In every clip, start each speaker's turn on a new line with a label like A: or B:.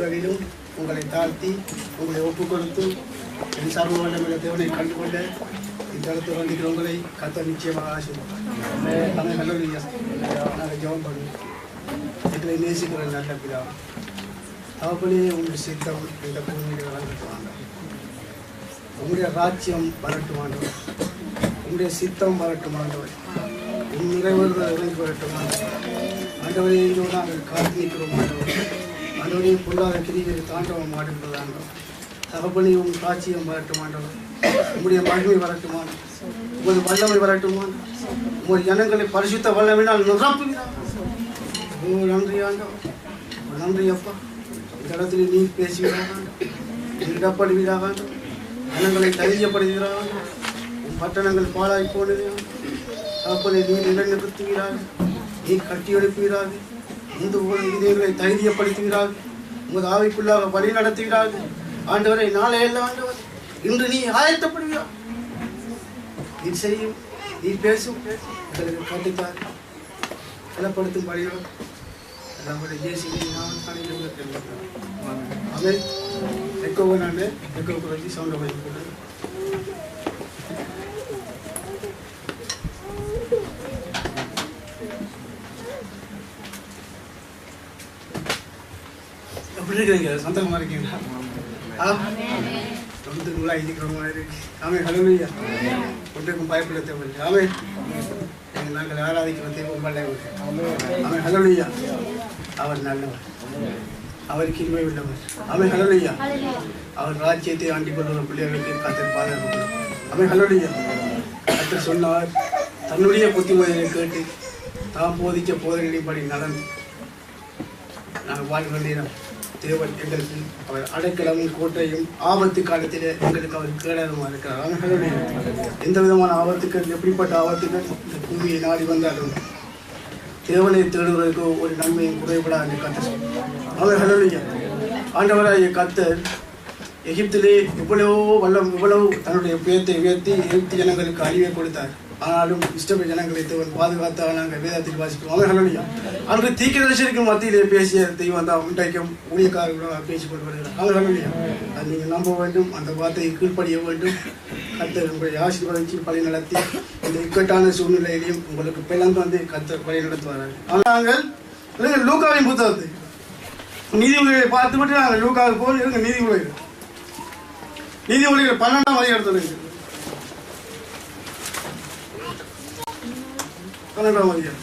A: சூழலிலும் உங்களை தாழ்த்தி உங்களை ஒப்புக் கொடுத்து என் சர்வ வல்லமையுள்ள தேவனை கண்டுகொள்ள இந்த இடத்துல வந்திருக்கிறவங்களை கர்த்தர் நிச்சயமாக ஆசீர்வதிப்பார். நாங்கள் ஜெபம் பண்ணுவோம். எங்களை நேசிக்கிற நல்ல பிதா தகப்பனே, உங்களுடைய சித்தம் இந்த பூமியில் வளர்ந்துட்டுவாங்க. உங்களுடைய ராஜ்யம் வரட்டுமாண்டவர், உங்களுடைய சித்தம் வரட்டுமாண்டவர், உன் நிறைவேறுதல் இறங்கி வரட்டுமாண்டவர். ஆண்டவரையோ நாங்கள் காத்து நிற்கிறோம் ஆண்டவர். ஆண்டவரையை பொருளாதார கிரிகளை தாண்டவம் மாடுகிறதாண்டவர். தகப்பனே, உன் ராஜ்யம் வரட்டுமாண்டவர், உங்களுடைய மகிமை வரட்டுமான், உமது வல்லமை வரட்டுமான், உங்களுடைய ஜனங்களை பரிசுத்த வல்லமையினால் நிரப்புகிறார். நன்றி ஆண்டவர், நன்றி அப்பா. இந்த இடத்துல நீ பேசுகிறாங்க, இடப்படுவீராக, ஜனங்களை தைரியப்படுகிறார்கள். உன் பட்டணங்கள் பாழாய் போனது அப்பனை நீ நிலைநிறுத்துகிறார்கள், நீ கட்டி எழுப்புகிறார்கள், இந்த இதயங்களை தைரியப்படுத்துகிறார்கள், உமது ஆவிக்குள்ளாக வழி நடத்துகிறார்கள். ஆண்டவரை நாளையெல்லாம் ஆண்டவர் இன்று நீ ஆயத்தப்படுகிறார். நீ செய்யும், நீ பேசும், எங்களுக்கு கட்டித்தார் பலப்படுத்தும் பணிகள் நம்முடைய தேசிய அவை எக்கோவை நான் எக்கோ குறைஞ்சி சவுண்டை வைக்க எப்படி இருக்கிறீங்க? சந்தோஷமா இருக்கீங்களா? தொண்ணூறுங்களா இருக்கிற மாதிரி இருக்கு. ஆமே, ஹல்லேலூயா. ஒன்றுக்கும் பயப்பட தேவையில்லை. ஆமே, நாங்கள் ஆராதிக்கிற தெய்வம் வல்லவர். ஆமே, ஹல்லேலூயா. அவர் நல்லவர், அவர் கிருபை உள்ளவர். ஆமே, ஹல்லேலூயா. அவர் ராஜ்யத்தை ஆண்டிக் கொள்ளுகிற பிள்ளைகளுக்கு கர்த்தர் பாதுகாப்பு. ஆமே, ஹல்லேலூயா. கர்த்தர் சொன்னார், தன்னுடைய புத்திமதியை கேட்டு தாம் போதிக்க போதனைப்படி நடந்து நாங்கள் வாழ்கிற நேரம் தேவன் எங்களுக்கு அவர் அடைக்கலமும் கோட்டையும் ஆபத்து காலத்தில் எங்களுக்கு அவர் கேடகமாக இருக்கிறார். எந்த விதமான ஆபத்துக்கள், எப்படிப்பட்ட ஆபத்துக்கள் இந்த பூமியை நாடி வந்தாலும் தேவனை தேடுவதற்கு ஒரு நன்மையும் குறைபடாது கர்த்தர். அவர் ஹல்லேலூயா. ஆண்டவராகிய கர்த்தர் எகிப்திலே இவ்வளவு தன்னுடைய பேத்தை உயர்த்தி எகிப்து ஜனங்களுக்கு அழிவை கொடுத்தார். ஆனாலும் இஷ்டப்பட்ட ஜனங்களை தேவன் பாதுகாத்தாக நாங்கள் வேதத்தில் வாசிக்கிறோம். அவர் ஹல்லேலூயா. அன்று தீர்க்கதரிசிக்கு மத்தியிலே பேசிய தெய்வம் தான் இன்றைக்கும் ஊழியக்காரர்களாக பேசிக்கொண்டு வருகிறார். அவர் ஹல்லேலூயா. அது நீங்கள் நம்ப வேண்டும், அந்த வார்த்தையை கீழ்ப்படிய வேண்டும். கர்த்தர் உங்களை ஆசீர்வதித்து வழி நடத்தி இந்த இக்கட்டான சூழ்நிலையிலையும் உங்களுக்கு பிளந்து வந்து கர்த்தர் வழி நடத்துவார்கள். நாங்கள் லூக்காவின் புத்தகத்தை நீதிமொழிகளை பார்த்துவிட்டு நாங்கள் லூக்காவுக்கு போய் இருங்க. நீதிமொழிகள் 12ஆம் அதிகாரத்தில் 12ஆம் அதிகாரம்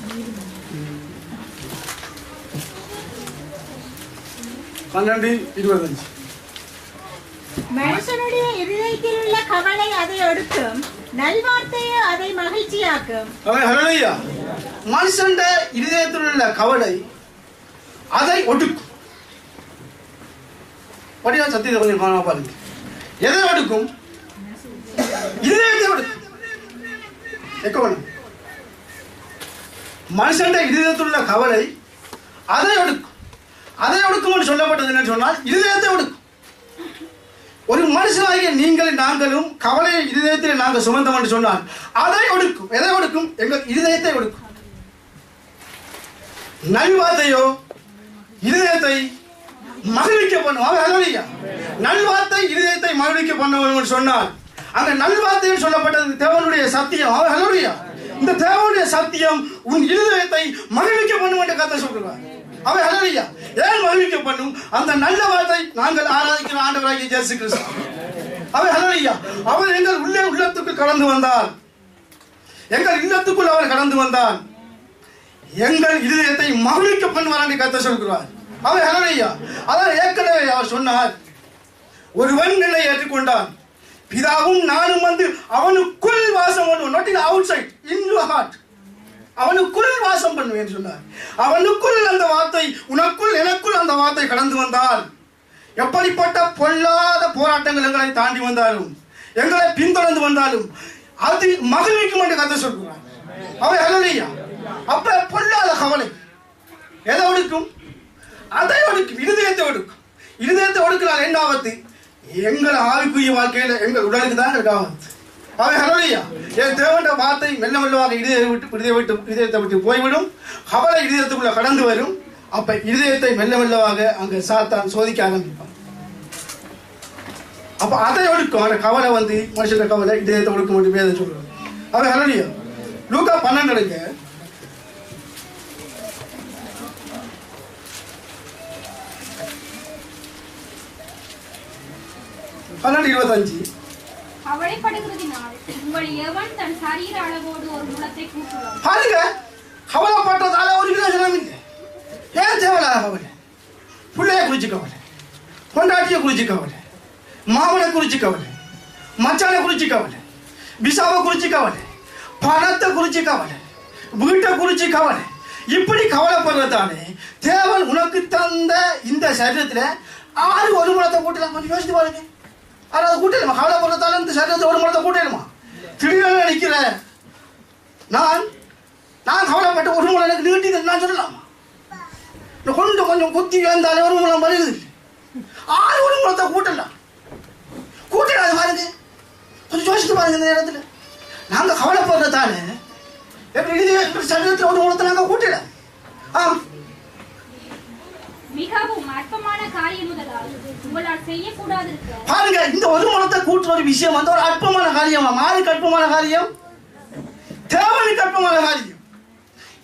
A: 12:25.
B: மனுஷனுடைய இதயத்தில் உள்ள கவலை அதை ஒடுக்கும், நல்வார்த்தையோ அதை மகிழ்ச்சியாக்கும்.
A: ஹல்லேலூயா. மனுஷனுடைய இதயத்தில் உள்ள கவலை அதை ஒடுக்கும். படியா சத்தியத்தை கொஞ்சம் காண பாருங்க. எதை ஒடுக்கும்? இதயத்தை ஒடுக்கும். மனுஷனுடைய இதயத்தில் உள்ள கவலை அதை ஒடுக்கும். அதை ஒடுக்கும் சொல்லப்பட்டது என்ன சொன்னால் இதயத்தை ஒடுக்கும். ஒரு மனுஷனாகிய நீங்களும் நாங்களும் கவலையை இதயத்தில் நாங்கள் சுமந்தோம் என்று சொன்னால் அதை ஒடுக்கும். எதை ஒடுக்கும்? எங்கள் இதயத்தை ஒடுக்கும். நல்வார்த்தையோ இதயத்தை மகிழ்விக்க பண்ணும். நல்வார்த்தை இதயத்தை மகிழ்விக்க பண்ணுவோம் சொன்னால் அந்த நல்வார்த்தையில் சொல்லப்பட்டது தேவனுடைய சத்தியம். ஹல்லேலூயா. இந்த தேவனுடைய சத்தியம் உன் இதயத்தை மகிழ்விக்க பண்ணும் என்று கர்த்தர் சொல்கிறார். அவர் ஹல்லேலூயா. ஏன் மகிழ்விக்க பண்ணும்? அந்த நல்ல வார்த்தை நாங்கள் ஆராதிக்கிற ஆண்டவராகிய இயேசு கிறிஸ்து. அவர் ஹல்லேலூயா. அவர் எங்கள் உள்ளத்துக்கு கடந்து வந்தார். எங்கள் இல்லத்துக்குள் அவர் கடந்து வந்தார். எங்கள் இதயத்தை மகிழ்விக்க பண்ணுவார் என்று கர்த்தர் சொல்கிறார். அவர் ஹல்லேலூயா. அதான் ஏற்கனவே அவர் சொன்னார், ஒருவன் என்னை ஏற்றுக்கொண்டான், பிதாவும் நானும் வந்து அவனுக்குள் வாசம் பண்ணுவோம். Not in outside, in your heart. அவனுக்குள் வாசம் பண்ணுவேன் சொன்னார். அவனுக்குள் அந்த வார்த்தை, உனக்குள் எனக்குள் அந்த வார்த்தை கடந்து வந்தால் எப்படிப்பட்ட பொல்லாத போராட்டங்கள் எங்களை தாண்டி வந்தாலும் எங்களை பின்தொடர்ந்து வந்தாலும் அது மகிழ்விக்கும் என்று கர்த்தர் சொல்கிறார். அவர் ஹல்லேலூயா. அப்ப பொல்லாத கவலை எதை ஒடுக்கும்? அதை ஒடுக்கும். இருதயத்தை ஒடுக்கும். இருதயத்தை ஒடுக்கினால் என்ன ஆபத்து? எங்கள் ஆவிக்குரிய வாழ்க்கையில எங்கள் உடலுக்கு தான் எனக்கு ஆபத்து. அவர் ஹல்லேலூயா. என் தேவனுடைய வார்த்தை மெல்ல மெல்லவாக இதயத்தை விட்டு போய்விடும். கவலை இதயத்துக்குள்ள கடந்து வரும். அப்ப இதயத்தை மெல்ல மெல்லவாக அங்க சாத்தான் சோதிக்க ஆரம்பிப்பான். அப்ப அதை ஒடுக்கும். அந்த கவலை வந்து மனுஷன் கவலை இதயத்தை ஒடுக்க மட்டும் வேதம் சொல்றாங்க. அவன் ஹல்லேலூயா. லூக்கா 12 12:25.
C: கவலைப்படுகிறதினால் உங்கள் எவன் தன் சரீர அளவோடு ஒரு முளத்தை கூட்டுவான்.
A: பாருங்க, கவலைப்பட்டதால ஒரு பிரயோஜனம் இல்லை. ஏன் தேவையில்லாத கவலை? பிள்ளைய குறிச்சு கவலை, பொண்டாட்டியை குறிச்சு கவலை, மாமனை குறிச்சு கவலை, மச்சானை குறிச்சு கவலை, விசாவை குறிச்சு கவலை, பணத்தை குறிச்சு கவலை, வீட்டை குறிச்சு கவலை. இப்படி கவலைப்படுறதானே தேவன் உனக்கு தந்த இந்த சரீரத்துல ஆறு ஒரு முளத்தை கூட்டலாம். கொஞ்சம் யோசித்து பாருங்க. அதை கூட்டலுமா? கவலைப்படுறதால இந்த சரீரத்தை ஒரு முளத்தை கூட்டலுமா? திடீர்னு நினைக்கிற நான் கவலைப்பட்ட ஒரு முளை எனக்கு நீட்டி நான் சொல்லலாமா? கொஞ்சம் கொஞ்சம் குத்தி வந்தாலே ஒரு முளம் வருது. ஆறு ஒரு முளத்தை கூட்டலாம். கூட்டலாது பாருங்க. கொஞ்சம் யோசித்து பாருங்க. இந்த நேரத்தில் நாங்க கவலைப்படுறதால சரீரத்தில் ஒரு முளத்தை நாங்க கூட்டல.
C: மிகவும் அற்பமான காரியம் முதலால் உங்களால் செய்யக்கூடாது.
A: பாருங்க, இந்த ஒரு முளத்தை கூட்டுற ஒரு விஷயம் வந்து ஒரு அற்பமான காரியமா? மாறுக்கு அற்பமான காரியம், தேவனுக்கு அற்பமான காரியம்.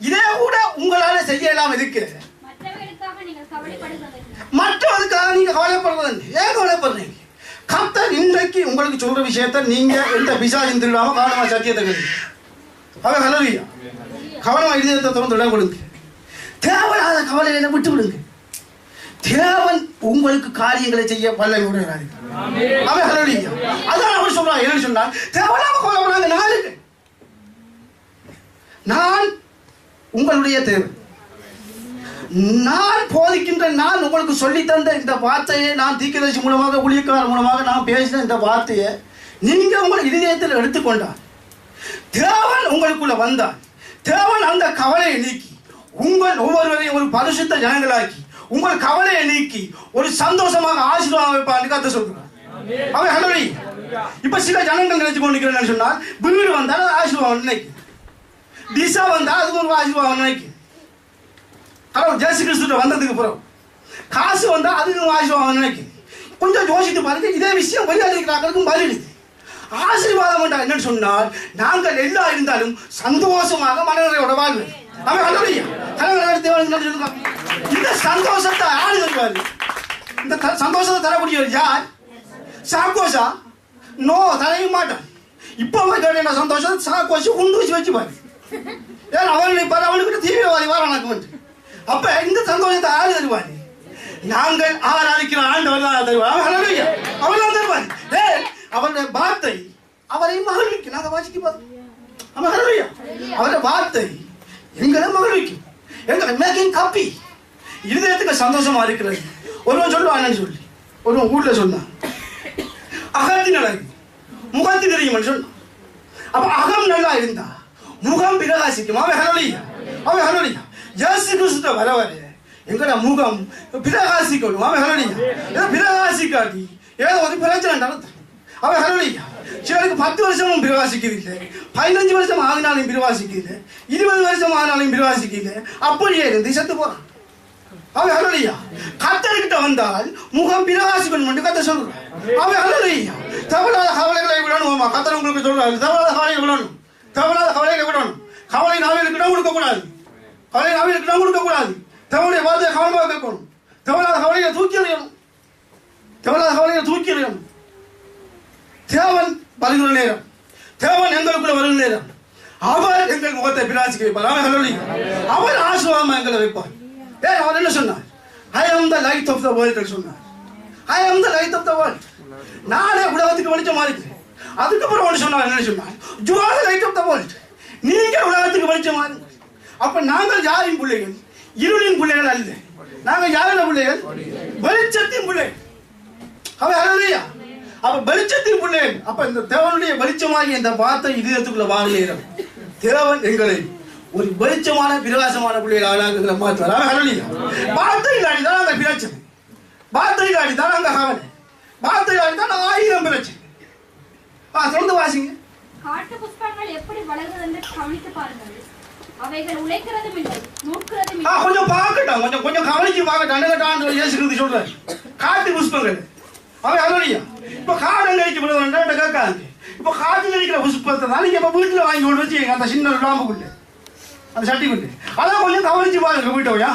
A: இதே கூட உங்களால செய்யலாம் இருக்கு.
C: மற்றவர்களுக்காக நீங்கள் கவலைப்படுகிறது.
A: மற்றவர்களுக்காக நீங்க கவலைப்படுறது ஏன் கவலைப்படுறீங்க? கர்த்தர் இன்றைக்கு உங்களுக்கு சொல்ற விஷயத்தை நீங்க எந்த பிசாசின் திருடாம கவனமா சத்தியத்தை கேளுங்க. அவன் ஹல்லேலூயா. கவனமா இதயத்தை திறந்து இடம் கொடுங்க. தேவையில்லாத கவலைகளை விட்டு விடுங்க. தேவன் உங்களுக்கு காரியங்களை செய்ய வல்லமை உடையவராக. அவன் ஹல்லேலூயா. அதான் அவர் சொல்றார். என்ன சொன்னார்? தேவையில்லாம கவலைப்படாத. நான் உங்களுடைய தேவன். நான் போதிக்கின்ற, நான் உங்களுக்கு சொல்லி தந்த இந்த வார்த்தையை, நான் தீர்க்கதரிசி மூலமாக ஊழியக்காரர் மூலமாக நான் பேசின இந்த வார்த்தையை நீங்க உங்கள் இதயத்தில் எடுத்துக்கொண்டார். தேவன் உங்களுக்குள்ள வந்தார். தேவன் அந்த கவலையை நீக்கி உங்கள் ஒவ்வொருவரையும் ஒரு பரிசுத்த ஜனங்களாக்கி உங்கள் கவலையை நீக்கி ஒரு சந்தோஷமாக ஆசீர்வாதம் வைப்பான்னு கர்த்தர் சொல்றார். அவன் ஹல்லேலூயா. இப்ப சில ஜனங்கள் நினைச்சு கொண்டிருக்கிறேன்னு சொன்னால் வீடு வந்தால் ஆசீர்வாதம் நினைக்கும், திசா வந்தால் அதுக்கு ஒரு ஆசீர்வாதம் நினைக்கும். கடவுள் ஜேசு கிறிஸ்து வந்ததுக்கு பிறகு காசு வந்தா அதுக்கு ஆசீர்வாதம் நினைக்கும். கொஞ்சம் யோசித்து பாருங்க. இதே விஷயம் வையாதிக்கிறார்களுக்கும் பதிலுது. ஆசீர்வாதம் என்னன்னு சொன்னால் நாங்கள் எல்லாம் இருந்தாலும் சந்தோஷமாக மனநிலையோட வாழ்வு. அவன் ஹல்லேலூயா. இந்த சந்தோஷத்தை யாரு தருவாரு? இந்த சந்தோஷத்தை தரக்கூடியவர் யார்? சாக்கோசா? நோ, தரவே மாட்டான். இப்போ கேட்ட சந்தோஷம் சாக்கோசி உண்டு வச்சு பாரு. ஏன் அவனுக்கு தீவிரவாதி வாரானாக்கு. அப்ப இந்த சந்தோஷத்தை யாரு தருவாரு? நாங்கள் ஆராதிக்கிற ஆண்டவர் தான் தருவார். அவன் ஹல்லேலூயா. அவன் தான் தருவார். அவருடைய வார்த்தை அவரை மகிழ்விக்கும். நாங்கள் வாசிக்க பார்த்தோம். அவன் ஹல்லேலூயா. அவருடைய வார்த்தை எங்களை மகிழ்விக்கும், எங்களை மேக்கிங் காப்பி. இருதயத்துக்கு சந்தோஷமா இருக்கிறது. ஒருவன் சொல்லுவான்னு சொல்லி ஒருவன் வீட்டுல சொன்னான், அகத்தின் அழகு முகத்து தெரியும் சொன்னான். அப்ப அகம் நல்லா இருந்தா முகம் பிரகாசிக்கும். அவன் ஹல்லேலூயா. அவன் ஹல்லேலூயா. இயேசு கிறிஸ்து வர வர எங்கட முகம் பிரகாசிக்கணும். அவன் ஹல்லேலூயா. பிரகாசிக்காட்டி ஏதோ ஒரு பிரச்சனை நடத்தும். அவன் ஹல்லேலூயா. சிலருக்கு 10 வருஷமும் பிரவாசிக்குது இல்லை, 15 வருஷம் ஆகினாலும் பிரவாசிக்குது, 20 வருஷம் ஆனாலும் பிரவாசிக்குது. அப்படியே இருந்து செத்து போறான். அவன் ஹல்லேலூயா. கர்த்தர்கிட்ட வந்தால் முகம் பிரகாசிக்கணும் என்று கர்த்தர் சொல்றார். அவன் ஹல்லேலூயா. தேவையில்லாத கவலைகளை விடணும். கர்த்தர் உங்களுக்கு சொல்றாரு, தேவையில்லாத கவலைகளை விடணும். தேவையில்லாத கவலைகளை விடணும். கவலை நாவிலுக்கு இடம் கொடுக்க கூடாது. கவலை நாவிலுக்கு இடம் கொடுக்க கூடாது. தேவனுடைய வார்த்தையை கவனமாக கேட்கணும். தேவையில்லாத கவலைகளை தூக்கி எறியணும். தேவையில்லாத கவலைகளை தூக்கி எறியணும். தேவன் வருகிற நேரம், தேவன் எங்களுக்குள்ள வருகிற நேரம் அவர் எங்கள் முகத்தை பிரகாசிக்க வைப்பார். அவன் ஹல்லேலூயா. அவர் ஆசீர்வாதமா எங்களை வைப்பார். அவர் என்ன சொன்னார்? I am the light of the world சொன்னார். I am the light of the world. நானே உலகத்துக்கு வெளிச்சமா இருக்கிறேன். அதுக்கப்புறம் ஒன்று சொன்னார். என்ன சொன்னார்? You are the light of the world. நீங்க உலகத்துக்கு வெளிச்சமா இருங்க. அப்ப நாங்கள் யாரின் பிள்ளைகள்? இருளின் பிள்ளைகள் அல்ல. நாங்கள் யாரின் பிள்ளைகள்? வெளிச்சத்தின் பிள்ளைகள். அவன் ஹல்லேலூயா. அப்ப வெளிச்சத்தின் பிள்ளைகள். அப்ப இந்த தேவனுடைய வெளிச்சமாகி இந்த வார்த்தை இதயத்துக்குள்ள வாங்கிடும். தேவன் எங்களை ஒரு வெளிச்சமான பிரகாசமான பிள்ளைகள் ஆளாக்குகிற மாற்றுவார். அவன் ஹல்லேலூயா. வார்த்தை இல்லாடிதான் அங்க பிரச்சனை, வார்த்தை இல்லாடிதான் அங்க கவலை, வார்த்தை இல்லாடிதான் 1000 பிரச்சனை. தொடர்ந்து வாசிங்க.
C: காட்டு புஷ்பங்கள் எப்படி வளர்கிறது என்று கவனித்து பாருங்கள். அவைகள் உழைக்கிறதும் இல்லை, நூற்கிறதும் இல்லை.
A: கொஞ்சம் பார்க்கட்டும், கொஞ்சம் கவனிச்சு பார்க்கட்டும். அண்டகட்டான் இயேசு கிறிஸ்து சொல்றாரு, காட்டு புஷ்பங்கள் அவை அலறியா. இப்ப காடங்கழிச்சு விடுவாங்க கேட்காது. இப்ப காட்டுல இருக்கிற புஷ்பத்தை தான் நீங்க இப்ப வீட்டுல வாங்கி கொண்டு வச்சு அந்த சின்ன லாம்புக்குண்டு அந்த சட்டிக்குண்டு அதான் கொஞ்சம் கவனிச்சு பாருங்க வீட்டோயா.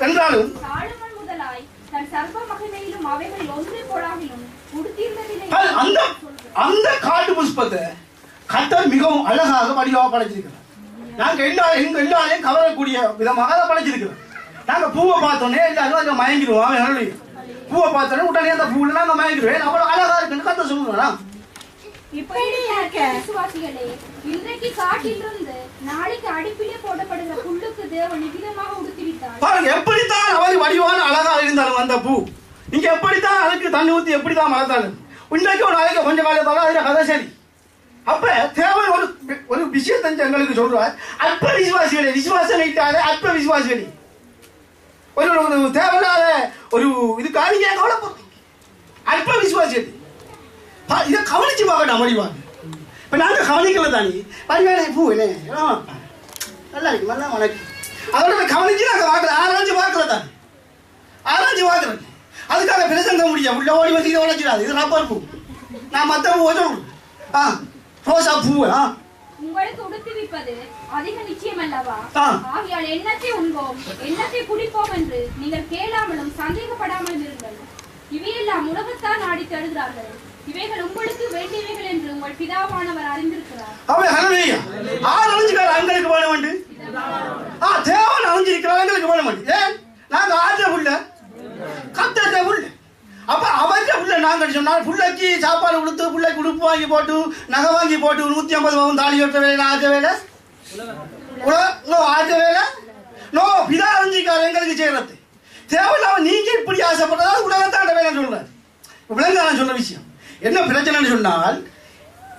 A: என்றாலும்
C: சாலமோன் முதலாய் தன் சர்வ மகிமையிலும் அவைகள் ஒன்று போடாமலும் உடுத்தியிருந்ததில்லை.
A: அந்த காட்டு புஷ்பத்தை கர்த்தர் மிகவும் அழகாக வடிவாக படைச்சிருக்கிறார். நாங்க எல்லாரையும் கவரக்கூடிய விதமாக அதை படைச்சிருக்கிறோம். நாங்க பூவை பார்த்தோன்னே எல்லாரும் மயங்கிடுவோம். பூவை பார்த்தோன்னே உடனே அந்த பூவில் நாங்க மயங்கிடுவேன். அவ்வளவு அழகா இருக்குன்னு கர்த்தர் சொல்லுவோம்.
C: விசுவாசிகளே, இன்றைக்கு காட்டிலிருந்து நாளைக்கு அடுப்பிலே போடப்படுகிற புல்லுக்கு தேவன் விதமாக உடுத்திவிட்டார்.
A: பாருங்க, எப்படித்தான் அவர் வடிவான அழகா இருந்தாலும் அந்த பூ நீங்க எப்படித்தான் அதுக்கு தண்ணி ஊத்தி எப்படித்தான் வளர்த்தாலும் இன்றைக்கு ஒரு நாளைக்கு கொஞ்சம் காலத்தாலும் அதுல கதை சரி. அப்ப தேவன் ஒரு விஷயத்தை எங்களுக்கு சொல்றார். அற்ப விசுவாசிகளே, விசுவாசம் இட்டாலே அற்ப விசுவாசிகளே, ஒரு தேவையில்லாத ஒரு இதுக்காக நீங்க கவலைப்படுறீங்க. அற்ப விசுவாசிகளே, இதை கவனிச்சு பார்க்கணும். வடிவாங்க இப்ப நாங்க கவனிக்கல தானே வடிவான பூ என்ன நல்லா இருக்கு, நல்லா வணக்கம். அதோட கவனிச்சு நாங்க பார்க்கல, ஆராய்ச்சி பார்க்கல தானே, ஆராய்ச்சி பார்க்கறது. அதுக்காக பிரசங்க முடியாது. உள்ள ஓடி வந்து இதை உழைச்சிடாது. இது ரப்பர் பூ. நான் மற்ற பூ சொல்றேன். ரோசா பூ
C: உங்களுக்கு உடுத்துவிப்பது அதிக நிச்சயம் அல்லவா? ஆகையால் எண்ணத்தை உண்போம், எண்ணத்தை குடிப்போம் என்று நீங்கள் கேளாமலும் சந்தேகப்படாமலும் இருங்கள். இவையெல்லாம் உலகத்தான் நாடி தருகிறார்கள். இவைகள் உங்களுக்கு வேண்டியவைகள் என்று உங்கள் பிதாவானவர் அறிந்திருக்கிறார். அங்களுக்கு வேணும் உண்டு. தேவன் அறிஞ்சிருக்கிறார், எங்களுக்கு வேணும் உண்டு. ஏன் நாங்க ஆற்ற உள்ள கத்த உள்ள. அப்ப அவர்கிட்ட உள்ள நாங்க சொன்னால் பிள்ளைக்கு சாப்பாடு கொடுத்து பிள்ளைக்கு உடுப்பு வாங்கி போட்டு நகை வாங்கி போட்டு 150 பவுன் தாலி கட்ட வேலை ஆற்ற வேலை ஆற்ற வேலை நோ பிதா அறிஞ்சிக்காரு எங்களுக்கு செய்யறது. தேவையில்லாம நீங்க இப்படி ஆசைப்பட்டதா உலகத்தாண்ட வேலை சொல்றாரு. விலங்கான சொன்ன விஷயம் என்ன பிரச்சனைன்னு சொன்னால்,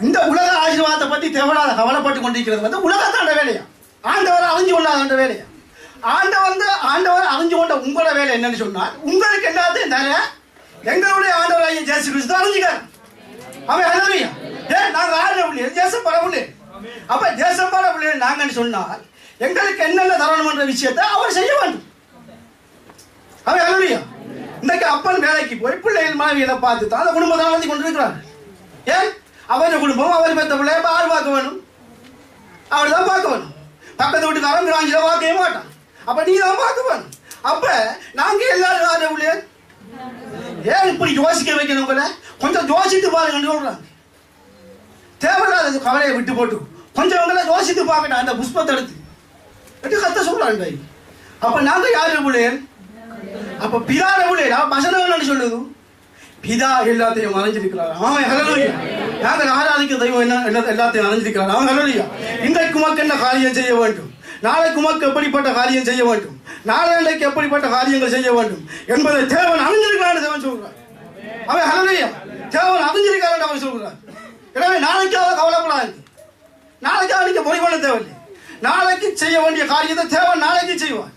C: இந்த உலக ஆசீர்வாதத்தை பத்தி தேவையில்லாத கவலைப்பட்டு கொண்டிருக்கிறது வந்து உலகத்தாண்ட வேலையா, ஆண்டவர் அறிஞ்சு கொள்ளாத வேலையா. ஆண்டவர் அறிஞ்சு கொண்ட உங்களோட வேலை என்னன்னு சொன்னால், உங்களுக்கு எல்லாத்தையும் தர எங்களுடைய ஆண்டவராகிய இயேசு கிறிஸ்து அறிஞ்சுக்காரு. அவன் ஹல்லேலூயா. நாங்க ஆடுற பிள்ளை தேசப்பட பிள்ளை. அப்ப தேசப்பட பிள்ளை நாங்கன்னு சொன்னால் எங்களுக்கு என்னென்ன தரணும் என்ற விஷயத்தை அவர் செய்ய வேண்டும். அவன் ஹல்லேலூயா. இன்றைக்கு அப்பன் வேலைக்கு போய் பிள்ளைகள் மனைவிகளை பார்த்து தான் அந்த குடும்பத்தை நடத்தி கொண்டிருக்கிறார். ஏன் அவருடைய குடும்பம் அவர் பெற்ற பிள்ளை ஆறு பார்க்க வேணும், அவர் தான் பார்க்க வேணும். பக்கத்து வீட்டுக்காரன் கிராஞ்சில பார்க்கவே மாட்டான். அப்ப நீ தான் பார்க்க வேணும். அப்ப நாங்க எல்லாரும் ஆடுற பிள்ளைய ஏன் இப்படி யோசிக்க வைக்கணும்? கொஞ்சம் யோசித்து பாருங்கன்னு சொல்றாங்க. தேவையில்லாத கவலையை விட்டு போட்டு கொஞ்சம் யோசித்து பார்க்கணும். அந்த புஷ்பத்தை எடுத்து கத்த சொல்றாங்க. அப்ப நாங்க யாரு பிள்ளைகள்? அப்ப பிதாட பிள்ளைகளா? வசனம் சொல்லுது, பிதா எல்லாத்தையும் அறிஞ்சிருக்கிறார். அவன் ஹல்லேலூயா. நாங்கள் ஆராதிக்கிற தெய்வம் என்ன எல்லாத்தையும் அறிஞ்சிருக்கிறார். அவன் ஹல்லேலூயா. இன்றைக்கு உமக்கு என்ன காரியம் செய்ய வேண்டும், நாளைக்கு உமக்கு எப்படிப்பட்ட காரியம் செய்ய வேண்டும், நாளைக்கு எப்படிப்பட்ட காரியங்கள் செய்ய வேண்டும் என்பதை தேவன் அறிஞ்சிருக்கிறான் தேவன் சொல்றார். அவன் ஹல்லேலூயா. தேவன் அறிஞ்சிருக்கிறான் அவன் சொல்றார். எனவே நாளைக்காக கவலைப்படாது. நாளைக்காக நீங்க பொறி பண்ண தேவையில்லை. நாளைக்கு செய்ய வேண்டிய காரியத்தை தேவன் நாளைக்கு செய்வார்.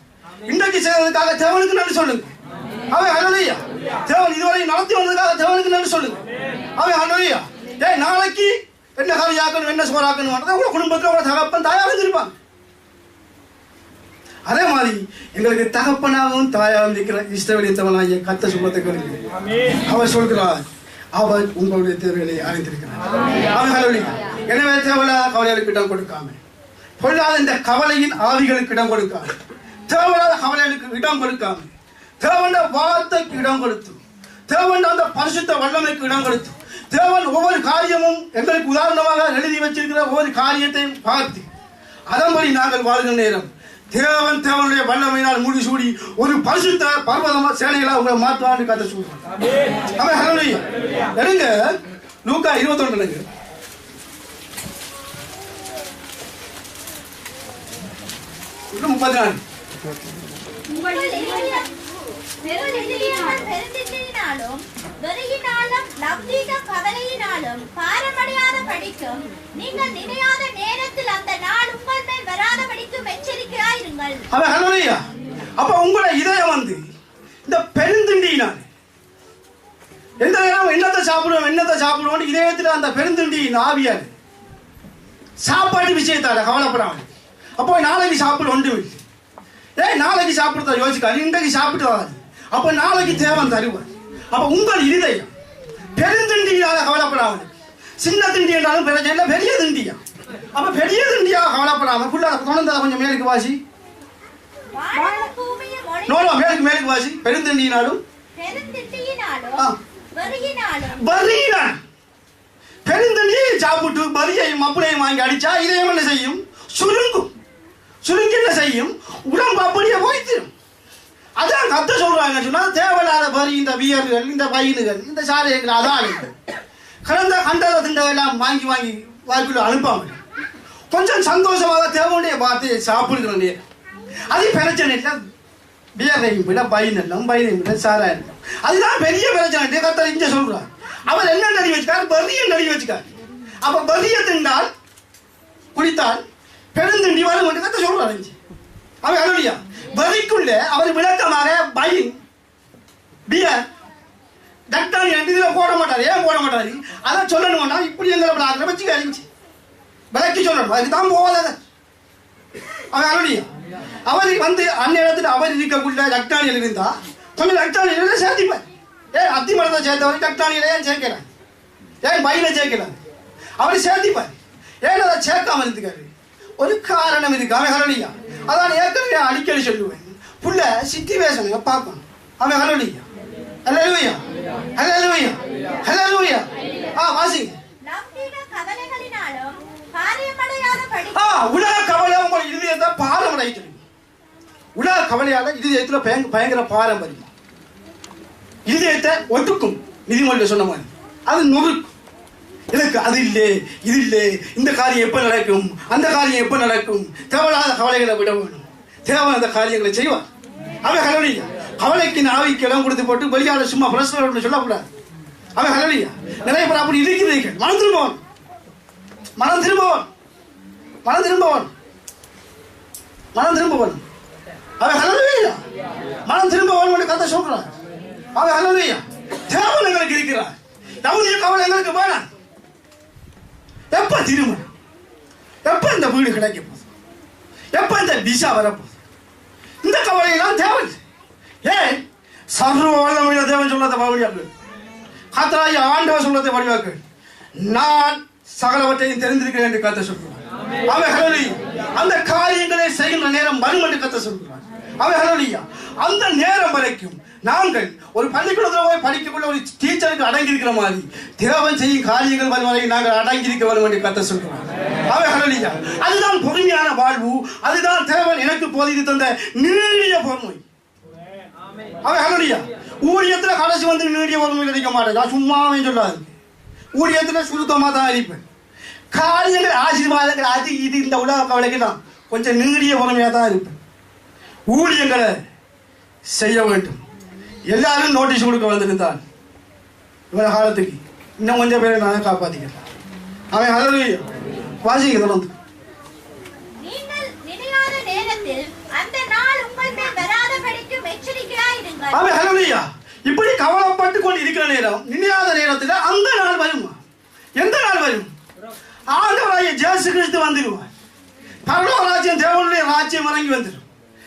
C: இன்றைக்கு செய்வதற்காக தேவனுக்கு நன்றி சொல்லுங்க. அவன் ஹல்லேலூயா. தேவன் இதுவரை நடத்தி வந்ததுக்காக தேவனுக்கு நன்றி சொல்லுங்க. அவன் ஹல்லேலூயா. நாளைக்கு என்ன காரியம் என்ன சோறாக்கணும் உங்க குடும்பத்தில் உங்க தகப்பன் தாயா இருந்திருப்பாங்க. அதே மாதிரி எங்களுக்கு தகப்பனாகவும் தாயாகவும் இருக்கிற இஷ்டவெளித்தவனாகிய கர்த்தர் சுமத்தை கொடுக்கிறார். அவர் சொல்கிறார், அவர் உங்களுடைய தேவைகளை அறிந்திருக்கிறார். அவன் ஹல்லேலூயா. எனவே தேவையில்லாத கவலைகளுக்கு இடம் கொடுக்காம, பொல்லாத இந்த கவலையின் ஆவிகளுக்கு இடம் கொடுக்காம, தேவையில்லாத கவலைகளுக்கு இடம் கொடுக்காம, தேவன் வார்த்தைக்கு இடம் கொடுத்து, தேவன் அந்த பரிசுத்த வல்லமைக்கு இடம் கொடுத்து, தேவன் ஒவ்வொரு காரியமும் எங்களுக்கு உதாரணமாக எழுதி வச்சிருக்கிற ஒவ்வொரு காரியத்தையும் பார்த்து அதன்படி நாங்கள் வாழ்கிற நேரம் தேவனுடைய வல்லமையினால் முடிசூடி ஒரு பரிசுத்த பர்வதமா சேனைகளா உங்களை மாற்றுவான்னு கதை சொல்றான். அவன் ஹல்லேலூயா. எடுங்க லூக்கா 21 34.
D: பெருந்தினாலும் வெறியினாலும் லௌகீக கவலையினாலும் பாரமடையாத படிக்கும் நீங்கள் நினையாத நேரத்தில் அந்த நாள் உங்கள் மேல் வராத படிக்கும் எச்சரிக்கையாயிருங்கள்.
A: அவன் ஹல்லேலூயா. அப்ப உங்களோட இதயம் வந்து இந்த பெருந்திண்டியினால் எந்த நேரம் என்னத்தை சாப்பிடுவோம் இதயத்தில் அந்த பெருந்திண்டியின் ஆவியார்
C: சாப்பாடு விஷயத்தால கவலைப்படாமல் அப்போ நாளைக்கு சாப்பிட ஒன்றும் இல்லை நாளைக்கு சாப்பிடுறத யோசிக்காது இன்றைக்கு சாப்பிட்டு வராது அப்போ நாளைக்கு தேவன் தருவார் அப்போ உங்கள் இருதயம் பெருந்திண்டியால கவலைப்படாமல் சின்ன திண்டி என்றாலும் பிரச்சனை பெரிய திண்டியா அப்ப பெரிய திண்டியா கவலைப்படாம ஃபுல்லா தொடர்ந்து கொஞ்சம் மேலுக்கு வாசி மேலுக்கு வாசி பெருந்திண்டியினாலும் பெருந்தண்ணியை சாப்பிட்டு பரியையும் மப்புளையும் வாங்கி அடிச்சா இதயம் என்ன செய்யும் சுருங்கும் சுருங்கி என்ன செய்யும் உடம்பு அப்படியே போய்த்திரும் அதான் கத்த சொல்றாங்க சொன்னா தேவையில்லாத பரி இந்த வியர்கள் இந்த பயிர்கள் இந்த சாலைகள் அதான் கடந்த கண்டதை திண்டதெல்லாம் வாங்கி வாய்க்குள்ள அனுப்பாங்க கொஞ்சம் சந்தோஷமாக தேவையுடைய பார்த்து சாப்பிடுகிறே அது பிரச்சனை இல்லை வியரையும் விட பயிரெல்லாம் பயிரையும் விட சாராயம் அதுதான் பெரிய பிரச்சனை கத்த இங்க சொல்றாங்க அவர் என்ன நடி வச்சுக்கார் பரியை நடி வச்சுக்கார் அப்ப பரிய திண்டால் குடித்தால் பெருந்திண்டி வரும் என்று கத்த சொல்றாரு அவர் அருளியா பரிக்குள்ள அவர் விளக்கமாக பயின் பியர் டக்டானி இதுல போட மாட்டாரு ஏன் போட மாட்டாரு அதான் சொல்லணும்னா இப்படி எங்களை வச்சு அறிஞ்சு விளக்கி சொல்லணும் அதுதான் போகாத அவர் அருளியா அவர் வந்து அந்நேரத்தில் அவர் இருக்கக்குள்ள டக்டானியில் இருந்தா கொஞ்சம் டக்டானியில சேர்த்திப்பார் அத்தி மரத்தை சேர்த்தவர் டக்டானியில ஏன் சேர்க்கிறார் ஏன் பயில சேர்க்கிறார் அவர் சேர்த்திப்பார் ஏன் அதை சேர்க்காம இருந்துக்காரு ஒரு காரணம் இருக்கு அவன் ஹரணியா அதான் ஏற்கனவே அடிக்கடி சொல்லுவேன் புள்ள சிச்சுவேஷனை பார்க்கணும் அவன் ஹரணியா ஹல்லேலூயா ஹல்லேலூயா ஹல்லேலூயா வாசிங்க உலக கவலை உங்கள் இருதயத்தை பாரமடைத்து உலக கவலையால இருதயத்துல பயங்கர பாரம்பரியம் இருதயத்தை ஒட்டுக்கும் நிதிமொழியில் சொன்ன மாதிரி அது நொறுக்கும் எனக்கு அது இல்லை இது இல்லை இந்த காரியம் எப்ப நடக்கும் அந்த காரியம் எப்ப நடக்கும் தேவையில்லாத கவலைகளை விட வேணும் தேவையான காரியங்களை செய்வார் அவன் ஹல்லேலூயா கவலைக்கு ஆவிக்கு இடம் கொடுத்து போட்டு வெளியால சும்மா பிரச்சனை சொல்லக்கூடாது அவன் ஹல்லேலூயா நிறைய பேர் அப்படி இருக்கிறீர்கள் மனம் திரும்பவன் மனம் திரும்பவன் மனம் திரும்பவன் மனம் திரும்பவன் அவன் ஹல்லேலூயா மனம் திரும்பவன் கதை சொல்றான் அவன் ஹல்லேலூயா தேவன் எங்களுக்கு இருக்கிறார் நம்முடைய கவலை எங்களுக்கு வேணாம் எப்ப திருமணம் எப்ப இந்த வீடு கிடைக்க போகுது எப்ப இந்த விசா வரப்போகுது இந்த கவலையெல்லாம் தேவை ஏன் சர்வ வல்லமையுள்ள தேவன் சொன்னதை வழியாக்கு கர்த்தராகிய ஆண்டவர் சொன்னதை வழியாக்கு நான் சகலவற்றையும் தெரிந்திருக்கிறேன் என்று கர்த்தர் சொல்கிறார் அவன் ஹல்லேலூயா அந்த காரியங்களை செய்கின்ற நேரம் வரும் என்று கர்த்தர் சொல்கிறார் அவன் ஹல்லேலூயா அந்த நேரம் வரைக்கும் நாங்கள் ஒரு பள்ளிக்கூடத்தில் போய் படிக்கக்குள்ள ஒரு டீச்சருக்கு அடங்கி இருக்கிற மாதிரி தேவன் செய்யும் காரியங்கள் வரும் வரை நாங்கள் அடங்கி இருக்க வரும் என்று கர்த்தர் சொல்கிறார் அவன் ஹல்லேலூயா அதுதான் பொறுமையான வாழ்வு அதுதான் தேவன் எனக்கு போதித்து தந்த நீடிய பொறுமை அவன் ஹல்லேலூயா ஊழியத்துல கடைசி வந்து நீடிய பொறுமை கிடைக்க மாட்டேன் நான் சும்மாவே சொல்லாது ஊழியத்துல சுருக்கமாக தான் இருப்பேன் காரியங்கள் ஆசீர்வாதங்கள் அது இது இந்த உலக கவலைக்கு தான் கொஞ்சம் நீடிய பொறுமையாக தான் இருப்பேன் ஊழியங்களை செய்ய வேண்டும் எல்லாரும் நோட்டீஸ் கொடுக்க வந்திருந்தான் இவ்வளவு காலத்துக்கு இன்னும் கொஞ்சம் பேரை நானே காப்பாத்திக்கலாம் அவன் ஹல்லேலூயா வாசிங்க தொடர்ந்து அவன் ஹல்லேலூயா இப்படி கவலைப்பட்டு கொண்டு இருக்கிற நேரம் நினையாத நேரத்தில் அந்த நாள் வருமா எந்த நாள் வரும் ஆண்டவராகிய இயேசு கிறிஸ்து வந்துடுவார் பரலோக ராஜ்யம் தேவனுடைய ராஜ்யம் இறங்கி வந்துடும்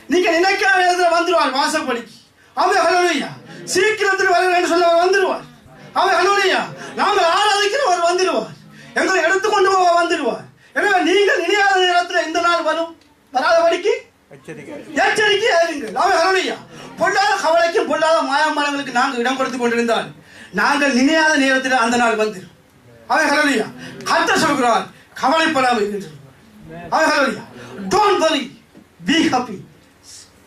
C: நீங்க நினைக்காத நேரத்தில் வந்துடுவார் வாசப்படிக்கு அவன் ஹல்லேலூயா சீக்கிரத்தில் வருகிறேன் சொல்ல வந்துடுவார் அவன் ஹல்லேலூயா நாங்கள் ஆராதிக்கிறவர் வந்துடுவார் எங்களை எடுத்துக்கொண்டு போக வந்துடுவார் எனவே நீங்கள் நினையாத நேரத்தில் இந்த நாள் வரும் வராதபடிக்கு எச்சரிக்கை ஆயிருங்கள் அவன் ஹல்லேலூயா பொல்லாத கவலைக்கும் பொல்லாத மாயமானங்களுக்கு நாங்கள் இடம் கொடுத்து கொண்டிருந்தால் நாங்கள் நினையாத நேரத்தில் அந்த நாள் வந்துடும் அவன் ஹல்லேலூயா கர்த்தர் சொல்கிறார் கவலைப்படாமல் இருக்கின்றார் அவன் ஹல்லேலூயா டோன்ட் வரி பி ஹாப்பி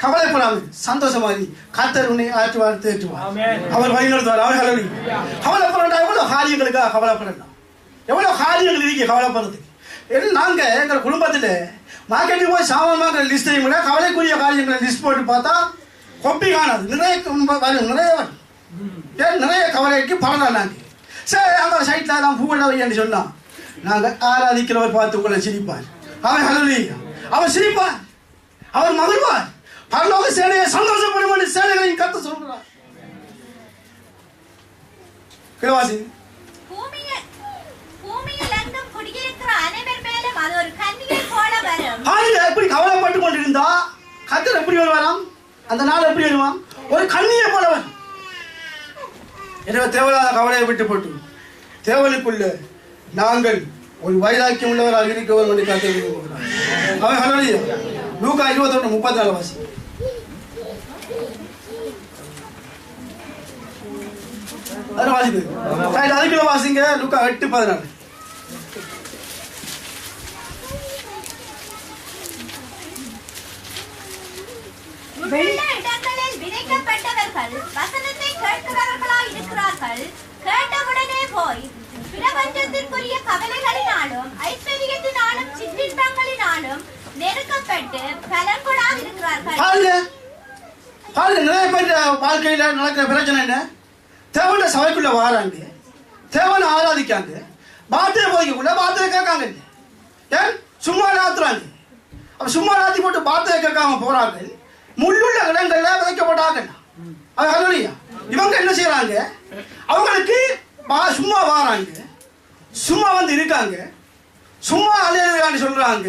C: கவலைப்படாமல் சந்தோஷமாகி கர்த்தர் உன்னை ஆற்றுவார் தேற்றுவார் அவர் வழிநடத்துவார் அவன் ஹல்லேலூயா கவலைப்படா எவ்வளவு காரியங்களுக்காக கவலைப்படலாம் எவ்வளவு காரியங்கள் இருக்கு கவலைப்படுறதுக்கு நாங்க எங்கள் குடும்பத்தில் மார்க்கெட்டுக்கு போய் சாமான் வாங்குற லிஸ்டையும் கூட கவலைக்குரிய காரியங்களை லிஸ்ட் போட்டு பார்த்தா கொப்பி காணாது நிறைய வரும் நிறைய வரும் ஏன் நிறைய கவலைக்கு படலாம் நாங்கள் சரி அந்த சைட்ல தான் பூவெல்லாம் என்று சொன்னா நாங்கள் ஆராதிக்கிறவர் பார்த்து உங்களை சிரிப்பார் அவன் ஹல்லேலூயா அவர் சிரிப்பார் அவர் மகிழ்வார் பரலோக சேனையை சந்தோஷப்படும் சேனைகளையும் கர்த்தர் சொல்றார் கிழவாசி
D: பூமியில் எங்கும் குடியிருக்கிற அனைவர் மேலும் நாளும் அது ஒரு கன்னியை போல வரும்.
C: பாருங்க எப்படி கவலைப்பட்டு கொண்டிருந்தா கர்த்தர் எப்படி வருவாராம்? அந்த நாள் எப்படி வருவான்? ஒரு கன்னியை போல வரும். எனவே தேவையில்லாத கவலையை விட்டு போட்டு தேவனுக்குள்ள நாங்கள் ஒரு வைராக்கியம் உள்ளவராக இருக்க வேண்டும் என்று கர்த்தர் விரும்புகிறார். அவன் ஹல்லேலூயா. லூக்கா 21:34 வாசி. அதை வாசிது. அதுக்குள்ள வாசிங்க. லூக்கா 8:14.
D: உள்ள இடங்களில் விதைக்கப்பட்டவர்கள் வசனத்தை கேட்கிறவர்களாய் இருக்கிறார்கள். கேட்டவுடனே போய் பிரபஞ்சத்திற்குரிய கவலைகளினாலும் ஐஸ்வர்யத்தினாலும் சிற்றின்பங்களினாலும் நெருக்கப்பட்டு பலன் கொடாது இருக்கிறார்கள்.
C: நிறைய பேர் வாழ்க்கையில நடக்கிற பிரச்சனை என்ன? தேவன சபைக்குள்ள வாராங்க, தேவனை ஆராதிக்காங்க, பாத்திரை போதிக்கக்குள்ள பாத்திரை கேட்காங்க. ஏன் சும்மா நாத்துறாங்க. அப்ப சும்மா நாத்தி போட்டு பாத்திரை கேட்காம போறாங்க. முள்ளுள்ள இடங்கள்ல விதைக்கப்பட்டாங்க. இவங்க என்ன செய்யறாங்க? அவங்களுக்கு சும்மா வாராங்க, சும்மா வந்து இருக்காங்க, சும்மா அலையான்னு சொல்றாங்க.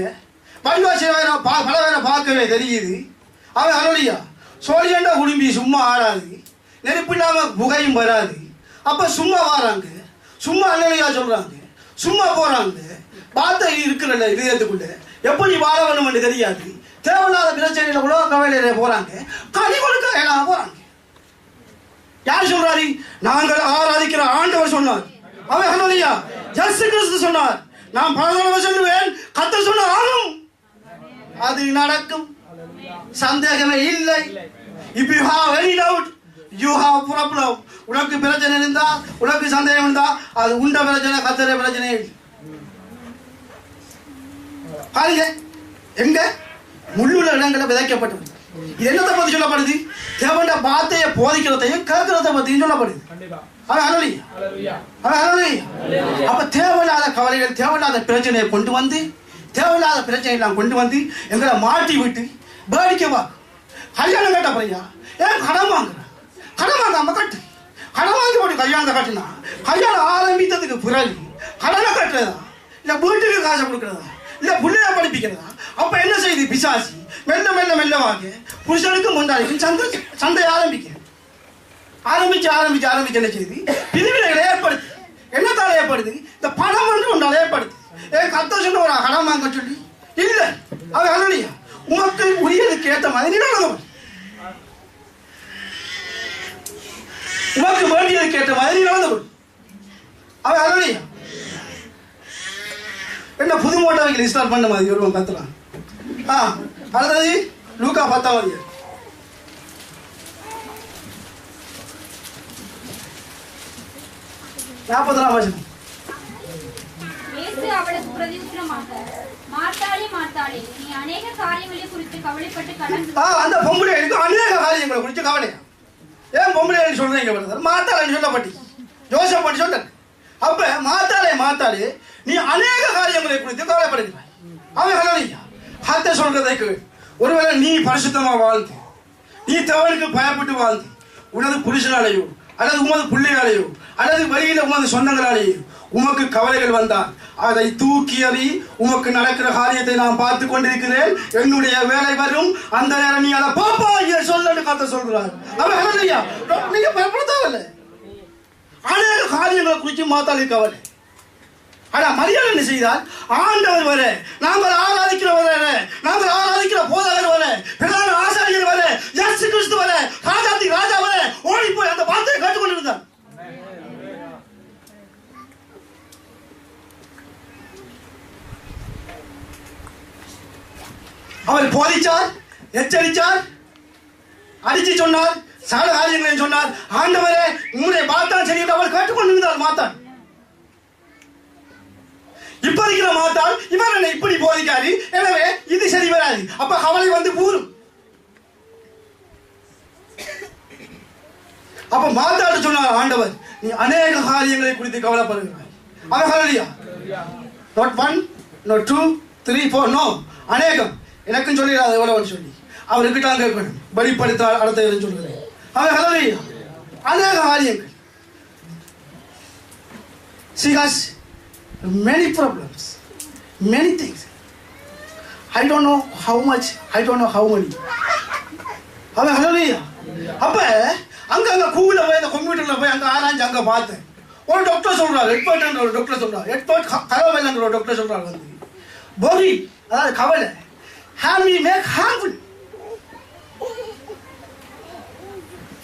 C: வடிவாசி பல வேற பார்க்கவே தெரியுது. அவன் அருளியா சோழியண்டா குடும்பி சும்மா ஆடாது, நெருப்பு இல்லாம புகையும் வராது. அப்ப சும்மா வாராங்க, சும்மா அலையா சொல்றாங்க, சும்மா போறாங்க. பார்த்த இருக்கிறல்ல இதயத்துக்குள்ள எப்படி வாழ வேணும்னு தெரியாது. தேவையில்லாத பிரச்சனையில உலக கவலையில போறாங்க, கனி கொடுக்க எல்லாம் போறாங்க. யார் சொல்றாரு? நாங்கள் ஆராதிக்கிற ஆண்டவர் சொன்னார். அவன் ஹல்லேலூயா. இயேசு கிறிஸ்து சொன்னார். நான் பல தடவை சொல்லுவேன், கர்த்தர் சொன்ன ஆகும், அது நடக்கும், சந்தேகமே இல்லை. If you have any doubt, you have problem. உனக்கு பிரச்சனை இருந்தா, உனக்கு சந்தேகம் இருந்தா, அது உண்ட பிரச்சனை, கர்த்தரே பிரச்சனை இல்லை. பாருங்க, எங்க முள்ளுள்ள இடங்களை விதைக்கப்பட்டது. இது என்னத்தை பத்தி சொல்லப்படுது? தேவனுடைய வார்த்தையை போதிக்கிறதையும் கேட்கிறத பத்தியும் சொல்லப்படுது. அப்ப தேவையில்லாத கவலைகள், தேவையில்லாத பிரச்சனையை கொண்டு வந்து, தேவையில்லாத பிரச்சனை எல்லாம் கொண்டு வந்து எங்களை மாட்டி விட்டு வேடிக்கைவா கல்யாணம் கேட்ட பையா ஏன் கடன் வாங்குற? கடன் வாங்காம கட்டு. கடன் வாங்கி போட்டு கல்யாணத்தை கட்டுனா கல்யாணம் ஆரம்பித்ததுக்கு பிறகு கடனை கட்டுறதா இல்ல வீட்டுக்கு காசை கொடுக்கறதா இல்ல புள்ளைய படிப்பிக்கிறதா? அப்ப என்ன செய்யுது பிசாசி? மெல்ல மெல்ல மெல்ல வாங்க புருஷனுக்கு முண்டாளிக்கும் சண்டை ஆரம்பிச்சு என்ன செய்யுது? பிரிவினைகளை ஏற்படுது. என்னத்தால ஏற்படுது? இந்த பணம் வந்து ஒன்றால் ஏற்படுது. கர்த்தர் சொன்ன ஒரு கடன் வாங்க சொல்லி இல்ல. அவன் ஹல்லேலூயா. உனக்கு உரியதுக்கு ஏற்ற மாதிரி நடந்தவன், உனக்கு வேண்டியதுக்கு ஏற்ற மாதிரி நடந்தவன். அவன் ஹல்லேலூயா. என்ன புது மோட்டார்கள் இன்ஸ்டால் பண்ண மாதிரி வருவோம் கத்தலாம். அடுத்தது லூக்கா 10 40 வசனம்.
E: இயேசு அவளுக்கு பிரதியுத்தரமாக, மார்த்தாளே மார்த்தாளே, நீ அநேக காரியங்களை குறித்து கவலைப்பட்டு கடந்து.
C: அந்த பொம்பளைக்கு அநேக காரியங்களை குறித்து கவலையா? ஏன் பொம்பளை சொல்றீங்க? மார்த்தாளே சொல்லப்பட்டி ஜோசப் பண்ணி சொல்ற. அப்ப மார்த்தாளே நீ அநேக காரியங்களை குறித்து கவலைப்படுகிறாய். அவன் ஹல்லேலூயா. கர்த்தர் சொல்றதை கேள். ஒருவேளை நீ பரிசுத்தமா வாழ்ந்து, நீ தேவனுக்கு பயப்பட்டு வாழ்ந்து, உனது புருஷனாலேயோ அல்லது உமது பிள்ளைகளாலேயோ அல்லது வெளியில உமது சொந்தங்களாலேயோ உமக்கு கவலைகள் வந்தால் அதை தூக்கி அறி. உமக்கு நடக்கிற காரியத்தை நான் பார்த்து கொண்டிருக்கிறேன். என்னுடைய வேலை வரும், அந்த நேரம் நீ அதை பாப்பா சொல்லு கர்த்தர் சொல்றார். அவன் ஹல்லேலூயா. நீங்க பயப்பட தேவையில்லை. அநேக காரியங்களை குறித்து மாத்தாளி கவலை. ஆனா மரியாதை என்ன செய்தால்? ஆண்டவர் வர, நாங்கள் ஆராதிக்கிற போதகர் வர, பிரதான ஆசாரியர் வர, இயேசு கிறிஸ்து வர, ராஜா வர ஓடி போய் அந்த வார்த்தையை கேட்டுக்கொண்டிருந்தார். அவர் போதிச்சார், எச்சரித்தார், அடிச்சு சொன்னார், சகல காரியங்களையும் சொன்னார். ஆண்டவரே உங்களுடைய மாத்தான் சரி என்று அவர் கேட்டுக்கொண்டிருந்தார். மாத்தான் இப்ப இருக்கிற மாத்தால் இவர் என்ன இப்படி போதிக்காரு, எனவே இது சரி வராது. அப்ப கவலை வந்து கூறும். அப்ப மாத்தாடு சொன்னார் ஆண்டவர், நீ அநேக காரியங்களை குறித்து கவலைப்படுகிறாய். அவன் ஹல்லேலூயா. not 1 not 2 3 4 no, அநேகம். எனக்கும் சொல்லிடாது எவ்வளவு சொல்லி அவருக்கு தான் கேட்கணும். வெளிப்படுத்தால் அடுத்த சொல்லுகிறேன். அவன் ஹல்லேலூயா. அநேக காரியங்கள். She has many problems, many things. I don't know how much, I don't know how many. அவன் ஹலோலியா. அப்ப அங்க கூகுள்ல போய் அந்த கம்ப்யூட்டர்ல போய் அங்க ஆராய்ஞ்சு அங்க பார்த்தேன். ஒரு டாக்டர் சொல்றாரு, எக்ஸ்பர்ட்ன்ற ஒரு டாக்டர் சொல்றாரு, எக்ஸ்பர்ட் கலவெல்லன்ற ஒரு டாக்டர் சொல்றாரு வந்து worry, அதாவது கவலை can we make harmful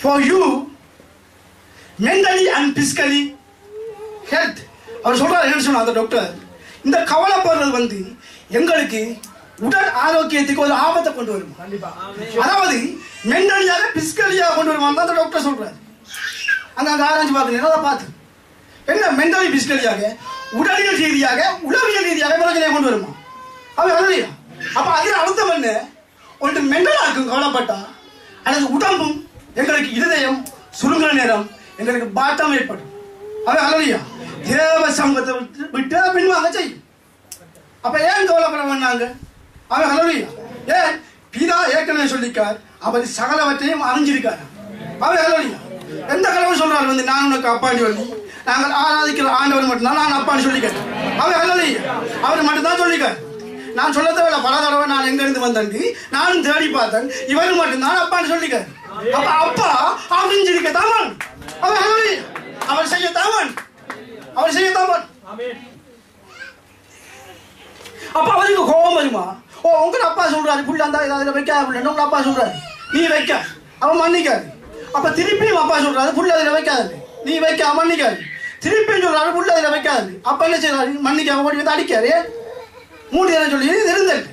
C: for you mentally and physically health. அவர் சொல்றாரு என்ன சொன்னா அந்த டாக்டர், இந்த கவலைப்படுறது வந்து எங்களுக்கு உடல் ஆரோக்கியத்துக்கு ஒரு ஆபத்தை கொண்டு வரும். அதாவது மென்டலியாக பிசிக்கலியாக கொண்டு வருவாங்க அந்த டாக்டர் சொல்றாரு. அங்க ஆராய்ச்சி பார்க்கல அதை பார்த்து என்ன மென்டலி பிசிக்கலியாக உடலியல் ரீதியாக உளவியல் ரீதியாக பிரச்சனையை கொண்டு வருமா அது அதுலையா. அப்ப அதில் அர்த்தம் என்ன, ஒன்று மென்டலா இருக்கும் கவலைப்பட்டா, அல்லது உடம்பும் எங்களுக்கு இருதயம் சுருங்குற நேரம் எங்களுக்கு பாட்டம் ஏற்படும். அது அதுலையா தேவ சமூகத்தை விட்டு பின்வாங்க செய்யும். அப்ப ஏன் கவலைப்பட வேண்டாங்க? அவன் ஹலோலியா. ஏன் பிதா ஏற்கனவே சொல்லிக்கார், அவர் சகலவற்றையும் அறிஞ்சிருக்கார். அவன் ஹலோலியா. எந்த கடவுள் சொல்றாரு வந்து நான் உனக்கு அப்பான்னு சொல்லி நாங்கள் ஆராதிக்கிற ஆண்டவர் மட்டும்தான் நான் அப்பான்னு சொல்லிக்கிறேன். அவன் ஹலோலியா. அவர் மட்டும்தான் சொல்லிக்கார். நான் சொல்ல தேவையில்ல, பல தடவை நான் எங்க இருந்து வந்தேன் நானும் தேடி பார்த்தேன், இவரு மட்டும்தான் அப்பான்னு சொல்லிக்கார். அப்ப அப்பா அறிஞ்சிருக்க தாமன். அவன் ஹலோலியா. அவர் செய்ய தாமன், அவர் செய்ய தாமன். அப்ப அவருக்கு கோபம் வருமா? ஓ உங்க அப்பா சொல்றாரு புள்ள அந்த இதில் வைக்காத புள்ள, உங்க அப்பா சொல்றாரு நீ வைக்க, அவன் மன்னிக்காது. அப்ப திருப்பியும் அப்பா சொல்றாரு புள்ள அதில் வைக்காது, நீ வைக்க, அவன் மன்னிக்காது. திருப்பியும் சொல்றாரு புள்ள அதில் வைக்காது, அப்ப என்ன செய்யறாரு மன்னிக்காம ஓடி வந்து அடிக்காரு. 3 தடவை சொல்லி இருந்தது.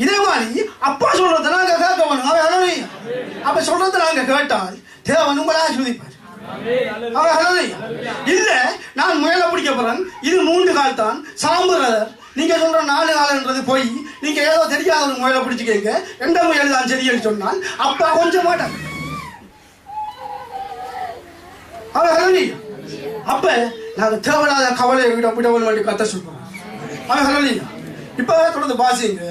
C: இதே மாதிரி அப்பா சொல்றதை நாங்க கேட்க வேணும். அவன் அப்ப சொல்றதை நாங்க கேட்டால் தேவன் உங்களை ஆசீர்வதிப்பார். இல்ல நான் முயலை பிடிக்க போறேன், இது 3 கால் தான் சாம்புறதர், நீங்க சொல்ற 4 காலன்றது போய் நீங்க ஏதோ தெரியாத ஒரு முயலை பிடிச்சுக்கீங்க, எந்த முயல் தான் சரின்னு சொன்னால் அப்பா கொஞ்சம் மாட்டாங்க. அப்ப நாங்க தேவையில்லாத கவலையை விடவும் வேண்டிய கத்த சொல்றோம். இப்ப தொடர்ந்து பாசிங்க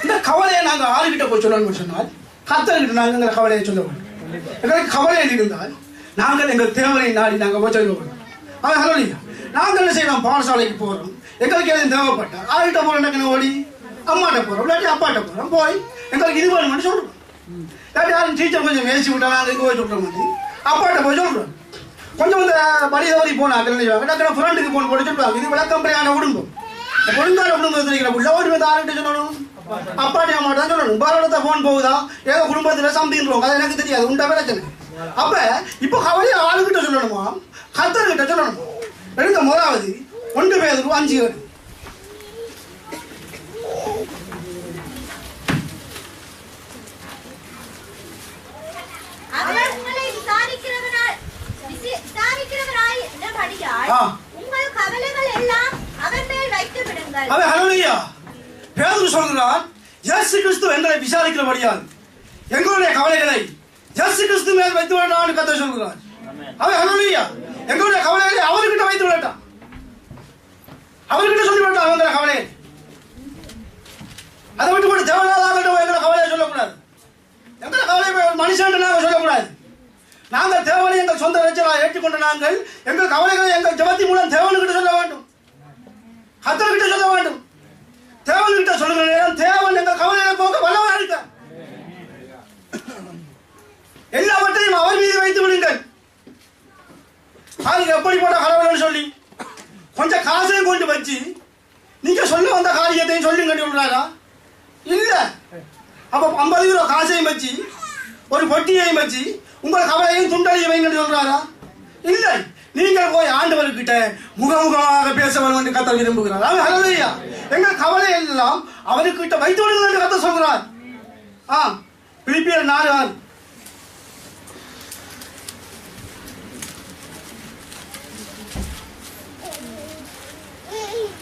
C: இந்த கவலையை நாங்க ஆளுகிட்ட போய் சொல்லணும்னு சொன்னால் கத்தர்கிட்ட நாங்க எங்களை கவலையை சொல்ல வேண்டும். எங்களுக்கு கவலை இருந்தால் நாங்கள் எங்கள் தேவனை நாடி நாங்கள் போய் சொல்ல வேண்டும். நாங்கள் என்ன செய்யறோம், பாடசாலைக்கு போறோம், எங்களுக்கு எதுவும் தேவைப்பட்டா ஆளுகிட்ட போறோம், ஓடி அம்மாட்ட போறோம், இல்லாட்டி அப்பாட்ட போறோம், போய் எங்களுக்கு இது வேணும்னு சொல்றோம். இல்லாட்டி யாரும் டீச்சர் கொஞ்சம் வேசி விட்டா நாங்கள் இங்கே போய் சொல்றோம், அப்பாட்ட போய் சொல்றோம். கொஞ்சம் இந்த படி தவறி போனாங்க ஃப்ரெண்டுக்கு போன் போட்டு சொல்லுவாங்க, இது விளக்கம்பறையான குடும்பம், ஒழுங்கான குடும்பத்தில் இருக்கிற பிள்ளை ஓடி வந்து ஆளுகிட்ட சொல்லணும், அப்பாட்டி அம்மாட்ட தான் சொல்லணும். பாரோட போன் போகுதா ஏதோ குடும்பத்துல சம்பிடுவோம், அது எனக்கு தெரியாது, உண்டா பிரச்சனை. அப்ப இப்ப கவலையை ஆளுகிட்ட சொல்லணுமா கத்தர்கிட்ட சொல்லணுமா? எடுத்த முதலாவது 1 பேதுரு 5:7.
D: உங்கள் கவலைகள் எல்லாம் அவர் மேல் வைத்து விடுங்கள்.
C: அவன் ஹல்லேலூயா. பேதுரு சொல்கிறான், இயேசு கிறிஸ்து எங்களை விசாரிக்கிறபடியால் எங்களுடைய கவலைகளை இயேசு கிறிஸ்து மேல் வைத்து விடலாம்னு கர்த்தர் சொல்கிறார். அவன் ஹல்லேலூயா. எங்களுடைய கவலைகளை அவர்கிட்ட வைத்து விடட்டான், அவர்கிட்ட சொல்லி விடட்டான் அவங்கள கவலையை. அதை விட்டு போட்டு தேவையில்லாத எங்களை கவலையை சொல்லக்கூடாது. எங்களை கவலை மனுஷன் நாங்கள் சொல்லக்கூடாது. நாங்கள் தேவனை எங்கள் சொந்த ரட்சகராக ஏற்றுக்கொண்ட நாங்கள் எங்கள் கவலைகளை எங்கள் ஜெபத்தின் மூலம் தேவன்கிட்ட சொல்ல வேண்டும், கர்த்தர்கிட்ட சொல்ல வேண்டும். தேவன்கிட்ட சொல்லுகிற நேரம் தேவன் எங்கள் கவலையை போக்க வல்லவராக இருக்கார். எல்லாவற்றையும் அவர் மீது வைத்து விடுங்கள். அதுக்கு எப்படி போட்ட கடவுள்னு சொல்லி கொஞ்சம் காசையும் கொண்டு வச்சு நீங்க சொல்ல வந்த காரியத்தையும் சொல்லி கட்டி விடுறாரா? இல்ல. அப்ப 50 கிலோ காசையும் வச்சு ஒரு பொட்டியையும் வச்சு உங்கள் கவலையும் துண்டலையும் வைங்க சொல்றாரா? இல்லை. நீங்கள் போய் ஆண்டவர்கிட்ட முகமுகமாக பேச வேண்டும் என்று கர்த்தர் விரும்புகிறார். ஹல்லேலூயா. எங்கள் கவலை எல்லாம் அவர்கிட்ட வைத்து விடுங்கள் என்று கர்த்தர் சொல்கிறார். பிலிப்பியர் 4:6.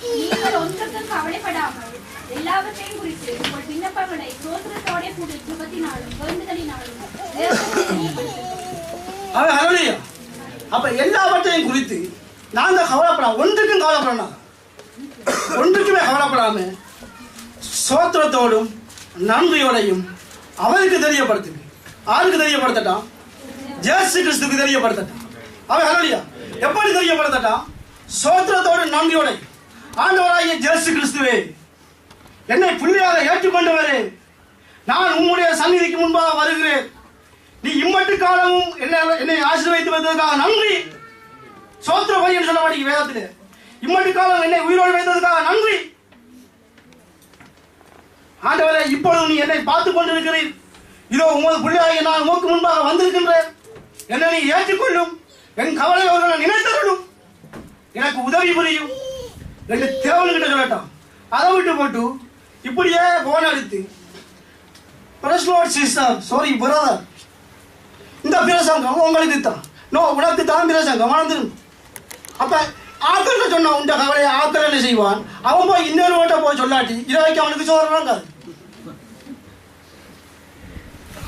E: நீங்கள் ஒன்றுக்கும் கவலைப்படாமல் எல்லாவற்றையும் குறித்து உங்கள் விண்ணப்பங்களை ஸ்தோத்திரத்தோட கூடி ஜெபத்தினாலும் வேண்டுதலினாலும்
C: ஹல்லேலூயா. அப்ப எல்லாவற்றையும் குறித்து நாங்க கவலைப்படாம, ஒன்றுக்கும் கவலைப்படணும், ஒன்றுக்குமே கவலைப்படாம ஸ்தோத்திரத்தோடும் நன்றியோடையும் அவருக்கு தெரியப்படுத்துங்க. யாருக்கு தெரியப்படுத்தட்டான்? இயேசு கிறிஸ்துக்கு தெரியப்படுத்தட்டான். அவன் ஹல்லேலூயா. எப்படி தெரியப்படுத்தட்டான்? ஸ்தோத்திரத்தோடு நன்றியோடையும் ஆண்டவராகிய இயேசு கிறிஸ்துவே, என்னை பிள்ளையாக ஏற்றுக்கொண்டவரே, நான் உம்முடைய சந்நிதிக்கு முன்பாக வருகிறேன். நீ இம்மட்டு காலமும் என்னை ஆசீர்வதித்து வந்ததற்காக நன்றி. சோத்திர பையன் சொல்ல மாட்டேங்க வேதத்திலே. இம்மட்டு காலம் என்னை உயிரோடு வைத்ததற்காக நன்றி. ஆண்டவரே, இப்பொழுது நீ என்னை பார்த்துக் கொண்டிருக்கிறீர். இதோ உமது பிள்ளையாகிய நான் உமக்கு முன்பாக வந்திருக்கின்றேன். என்னை நீ ஏற்றுக்கொள்ளும். என் கவலை அவர்களை நினைத்தருளும். எனக்கு உதவி புரியும் என்று தேவன்கிட்ட சொல்லட்டான். அதை விட்டு போட்டு இப்படியே போன் அடித்து சாரி பிரதர், இந்த பிரசங்கம் உங்களுக்கு தான், நோ உனக்கு தான் பிரசங்கம் வளர்ந்துடும். அப்ப ஆக்கள்கிட்ட சொன்னா உண்ட கவலையை ஆக்கள் என்ன செய்வான்? அவன் போய் இன்னொரு ஓட்ட போய் சொல்லாட்டி இதைக்கு அவனுக்கு சோறாங்க.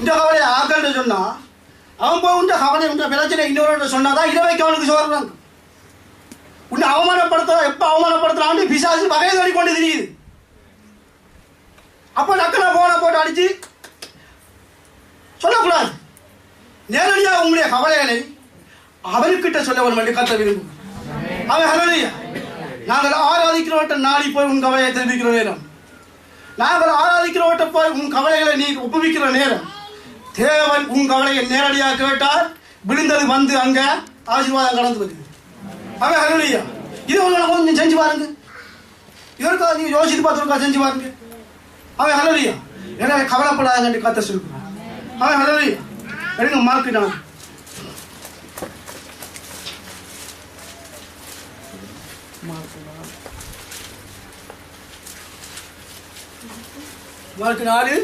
C: இந்த கவலையை ஆக்கள்கிட்ட சொன்னா அவன் போய் உண்ட கவலை உண்ட பிரச்சனை இன்னொரு சொன்னாதான் இதைக்கு அவனுக்கு சோறாங்க. உன்னை அவமானப்படுத்த எப்ப அவமானப்படுத்தலான்னு பிசாசு வகையை தேடி கொண்டு தெரியுது. அப்ப நக்கல போன போட்டு அடிச்சு சொல்லக்கூடாது. நேரடியாக உங்களுடைய கவலைகளை அவர்கிட்ட சொல்ல வேண்டும் என்று கத்த விரும்பும். அவன் ஹல்லேலூயா. நாங்கள் ஆராதிக்கிறவட்ட நாடி போய் உன் கவலையை தெரிவிக்கிற நேரம், நாங்கள் ஆராதிக்கிறவட்ட போய் உன் கவலைகளை நீ ஒப்புவிக்கிற நேரம், தேவன் உன் கவலையை நேரடியாக கேட்டால் விழுந்தது வந்து அங்க ஆசீர்வாதம் கடந்து வருது. அவன் ஹல்லேலூயா. இது கொஞ்சம் செஞ்சு பாருங்க. இதற்காக நீங்க யோசித்து பார்த்துருக்கா செஞ்சு பாருங்க. அவன் ஹல்லேலூயா. ஏன்னா கவலைப்படாத கத்த சொல்லுங்க. அவன் ஹல்லேலூயா. எடுங்க மார்க்கு 4. மார்க்கு 4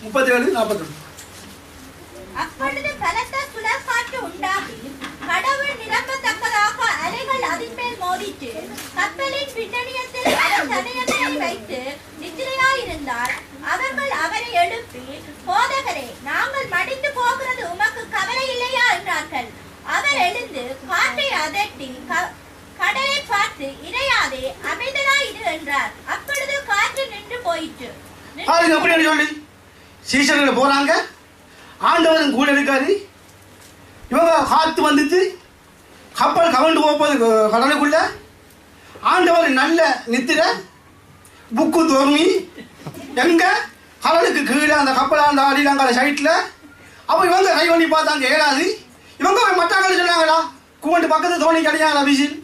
C: 37 41.
D: அப்பொழுது பலத்த சுழற்காற்று உண்டாகி கடவுள் நிரம்பத்தக்கதாக அலைகள் அதன் மேல் மோதிட்டு கப்பலின் பின்னணியத்தில் அவர் தன்னிடத்தை வைத்து நித்திரையாயிருந்தார். அவர்கள் அவரை எழுப்பி, போதகரே, நாங்கள் மடிந்து போகிறது உமக்கு கவலை இல்லையா என்றார்கள். அவர் எழுந்து காற்றை அதட்டி கடலை பார்த்து, இறையாதே, அமைதலாயிரு என்றார். அப்பொழுது காற்று நின்று போயிற்று.
C: சொல்லி சீசர்கள் போறாங்க. ஆண்டவரும் கூட இருக்காரு. இவங்க காத்து வந்துட்டு கப்பல் கவண்டு போகுது கடலுக்குள்ள. ஆண்டவர் நல்ல நித்திர புக்கு தோர்மி எங்க கடலுக்கு கீழே அந்த கப்பல் அந்த அடியிலாங்க சைட்ல. அப்ப இவங்க கை பண்ணி பார்த்தாங்க, ஏறாது. இவங்க மட்டாக்கள் சொன்னாங்களா, கூண்டு பக்கத்து தோணி கிடையாங்களா, விசில்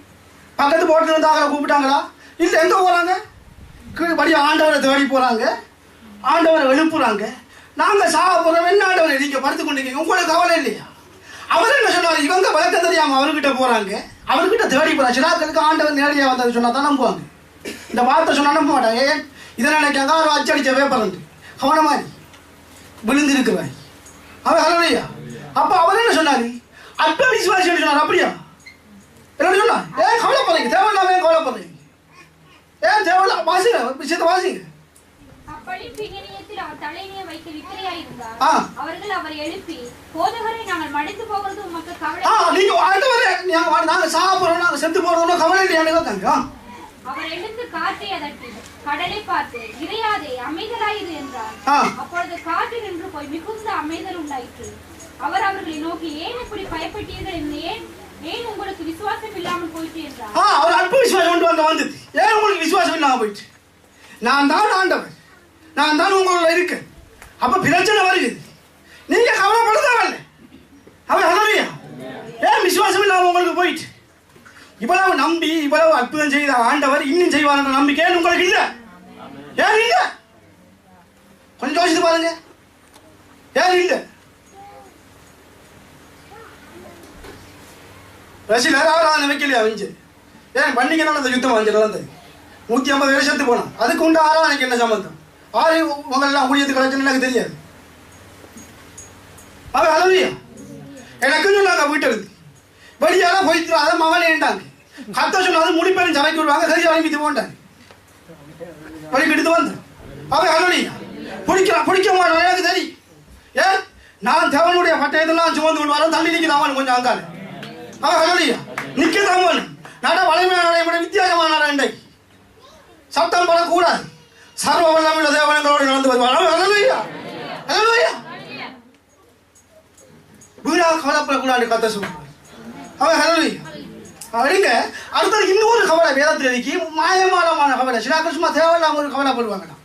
C: பக்கத்து போட்டு வந்தாங்களா, கூப்பிட்டாங்களா? இல்லை, எங்க போறாங்க? கீழே படி ஆண்டவரை தேடி போறாங்க. ஆண்டவரை எழுப்புறாங்க. நாங்க சாக போறோம், என்ன ஆண்டவரை நீங்க படுத்து கொண்டீங்க, உங்களுக்கு கவலை இல்லையா? அவர் என்ன சொன்னார்? இவங்க வழக்கம் தெரியாம அவர்கிட்ட போறாங்க, அவர்கிட்ட தேடி போறாங்க. சிலாக்களுக்கு ஆண்டவர் நேரடியாக வந்தது சொன்னா தான் நம்புவாங்க. இந்த வார்த்தை சொன்னா நம்ப மாட்டாங்க. ஏன் இதை நினைக்காங்க? அவர் அச்சடிச்ச பேப்பர் கவனமாரி விழுந்து இருக்கிறாய். அவர் ஹல்லேலூயா. அப்ப அவர் என்ன சொன்னாரு? அற்ப விசுவாசி சொன்னார். அப்படியா? என்ன சொன்னா? ஏன் கவலைப்படுறீங்க? தேவையில்லாம ஏன் கவலைப்படுறீங்க? ஏன் தேவையில்ல? வாசிங்க, விஷயத்தை வாசிங்க.
E: கப்பலின் பின்னணியத்தில் அவர் தலையிலே வைத்து நித்திரையாயிருந்தார். அவர்கள் அவரை எழுப்பி, போதகரே, நாங்கள் மடிந்து போகிறது உமக்கு கவலை.
C: நீங்க ஆண்டவரே, நாங்க சாக போறோம், நாங்க செத்து போறோம், கவலை இல்லையான்னு கேட்டாங்க.
E: அவர் எழுந்து காற்றை அதட்டி கடலை பார்த்து, இறையாதே, அமைதலாயிரு என்றார். அப்பொழுது காற்று நின்று போய் மிகுந்த அமைதல் உண்டாயிற்று. அவர் அவர்களை நோக்கி, ஏன் இப்படி பயப்பட்டீர்கள்? ஏன் உங்களுக்கு விசுவாசம் இல்லாமல் போயிட்டு என்றார்.
C: அவர் அற்ப விசுவாசம் கொண்டு வந்தது. ஏன் உங்களுக்கு விசுவாசம் இல்லாம போயிட்டு? நான் தான் ஆண்டவர், நான் தான் உங்களோட இருக்கேன். அப்ப பிரச்சனை வருகிறது, நீங்க கவலைப்படுத்தவில்லை. அவர் ஹல்லேலூயா. ஏன் விசுவாசம் இல்லாம உங்களுக்கு போயிட்டு? இவ்வளவு நம்பி இவ்வளவு அற்புதம் செய்த ஆண்டவர் இன்னும் செய்வார் என்ற நம்பிக்கை உங்களுக்கு இல்ல. ஏன் இல்ல? கொஞ்சம் யோசித்து பாருங்க. ஏன் இல்ல? ரசிகர் அவர் வைக்கலையா வச்சு? ஏன் பண்டிகை நடந்த யுத்தம் வந்து நடந்தது 150 வருஷத்துக்கு போனோம். அதுக்கு உண்டு ஆராதனைக்கு என்ன சம்பந்தம்? ஆறு உங்களெல்லாம் ஊழியத்துக்கு கிடைச்சுன்னு எனக்கு தெரியாது. அவர் ஹல்லேலூயா. எனக்கு சொன்னாங்க வீட்டை இருந்து வெளியால போயிட்டு அதை மகனேண்டாங்க. கத்த சொன்னாது முடிப்பேன் சமைக்க விடுவாங்க. சரி வாங்கிட்டு போண்டாங்க. வழிக்கு எடுத்து வந்தேன். அவர் ஹல்லேலூயா. பிடிக்க மாட்டோம், எனக்கு தெரியும். ஏன் நான் தேவனுடைய பட்டயத்தெல்லாம் சுமந்து கொண்டு வர தள்ளி நிற்கிறான் கொஞ்சம் அங்கால. அவர் ஹல்லேலூயா. நிற்கதான் நட வலிமையான நடைமுறை வித்தியாசமான நடை. சத்தம் படக்கூடாது. சர்வ வல்லமையுள்ள தேவனங்களோடு நடந்து வருவார். ஹல்லேலூயா. ஹல்லேலூயா. வீணாக கவலைப்படக்கூடாது கத்த சொல்றார். அவர் ஹல்லேலூயா. அப்படிங்க அடுத்தது இன்னொரு கவலை வேதத்தில் இருக்கு, மாயமானமான கவலை. சில சும்மா தேவையில்லாம ஒரு கவலை போடுவாங்கண்ணா.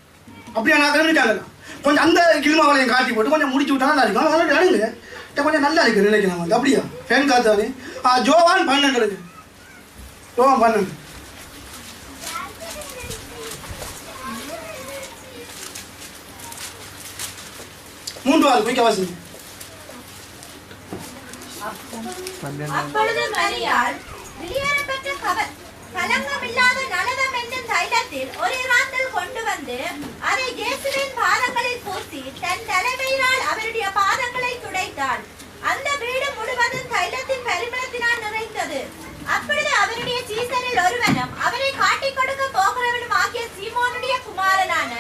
C: அப்படியா நான் கவனிக்காங்கண்ணா. கொஞ்சம் அந்த கிளிமாவளையும் காட்டி போட்டு கொஞ்சம் முடிச்சு விட்டா நல்லா இருக்கும். அதோட அணுங்க கொஞ்சம் நல்லா இருக்கு நினைக்கிறேன் வந்து. அப்படியா ஃபேன் காத்தானே ஜோவான் 12 இருக்கு. ஜோவான் 12 3 குயிக்க வாசிங்க.
D: அப்பொழுது மரியாள் வெளியேறப்பட்ட கலங்கமில்லாத நலதம் என்னும் தைலத்தில் ஒரு ராத்தில் கொண்டு வந்து அதை இயேசுவின் பாதங்களில் பூசி தன் தலைமையினால் அவருடைய பாதங்களை துடைத்தாள். அந்த வீடு முழுவதும் தைலத்தின் பரிமளத்தினால் நிறைந்தது. அப்பொழுது அவருடைய சீசரில் ஒருவனும் அவரை காட்டிக் கொடுக்க போகிறவனும் ஆகிய சீமோனுடைய குமாரனான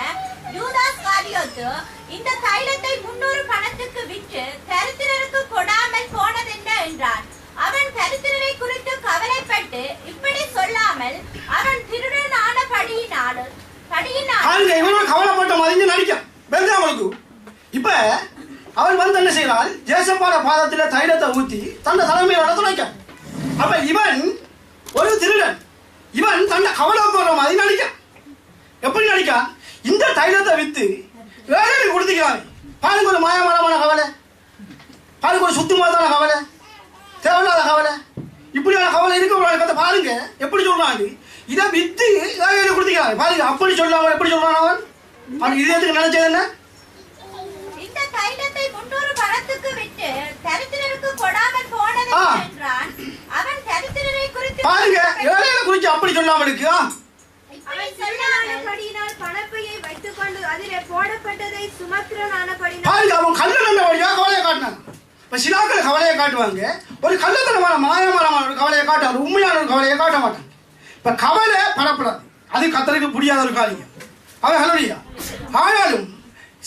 D: யூதாஸ் காரியோத்து இந்த தைலத்தை 300 பணத்துக்கு விற்று தரித்திரருக்கு கொடாமல் போனதென்ன என்றான். அவன் தரித்திரரை குறித்து கவலைப்பட்டு இப்படி சொல்லாமல் அவன் திருடனான படியினால்
C: கவலைப்பட்ட மாதிரி நடிக்க இப்ப அவன் வந்து என்ன செய்யறாள், ஜேசப்பாட பாதத்துல தைலத்தை ஊத்தி தன்னை தலைமையோட துணைக்க. அப்ப இவன் ஒரு திருடன், இவன் தன்னை கவலை போடுற மாதிரி நடிக்க. எப்படி நடிக்க? இந்த தைலத்தை வித்து வேலையை கொடுத்துக்கிறான். பாருங்க ஒரு மாயமானமான கவலை, பாருங்க ஒரு சுத்தமானதான கவலை, தேவையில்லாத கவலை, இப்படியான கவலை இருக்க பாருங்க. எப்படி சொல்றான், இதை வித்து வேலையை கொடுத்துக்கிறான். பாருங்க அப்படி சொல்லாம எப்படி சொல்றான் அவன். அவன் இதயத்துக்கு நினைச்சது என்ன?
D: இந்த தைலத்தை 300 பணத்துக்கு விட்டு தரித்திரருக்கு கொடாமல் போனது என்றான். அவன் தரித்திரரை குறித்து
C: பாருங்க வேலையை குறித்து அப்படி சொல்லாம இருக்கு.
D: அவன் சொல்லாதபடியினால் பணப்பையை வைத்துக் கொண்டு அதிலே போடப்பட்டதை சுமக்கிறனானபடினால்
C: பாருங்க அவன் கள்ளனண்டபடியா கவலையை காட்டினான். இப்ப சிலாக்கள் கவலையை காட்டுவாங்க, ஒரு கள்ளத்தனமான மாயமான ஒரு கவலையை காட்டுவாங்க, உண்மையான ஒரு கவலையை காட்ட மாட்டாங்க. இப்ப கவலை படப்படாது, அது கத்தருக்கு புரியாத ஒரு காரியம். அவன் ஹலோலியா. ஆனாலும்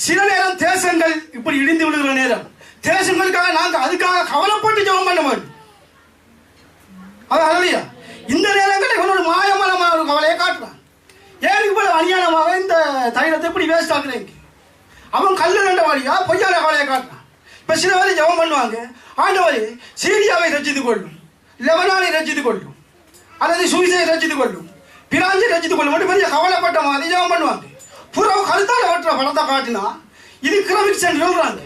C: சில நேரம் தேசங்கள் இப்படி இடிந்து விடுகிற நேரம், தேசங்களுக்காக நாங்க அதுக்காக கவலைப்பட்டு ஜெபம் பண்ண வேண்டும். அவன் ஹலோலியா. இந்த நேரங்களில் இவனோட மாயமான ஒரு கவலையை காட்டுறான். ஏன் இவ்வளவு அநியாயமாக இந்த தைலத்தை இப்படி வேஸ்ட் ஆக்குறீங்க? அவன் கல்லு ரெண்ட வழியா பொய்யான கவலையை காட்டுறான். இப்ப சில பேர் ஜெபம் பண்ணுவாங்க, ஆண்டவர் சீரியாவை ரசித்துக் கொள்ளும், லெபனானை ரசித்துக் கொள்ளும், அல்லது சுவிசை ரசித்துக் கொள்ளும், பிராஞ்சை ரசித்துக் கொள்ளும் மட்டும் பெரிய கவலைப்பட்ட மாதிரி ஜெபம் பண்ணுவாங்க. புறம் கருத்தாட ஓட்டுற படத்தை காட்டினா இது கிராஃபிக்ஸ் சொல்றாங்க.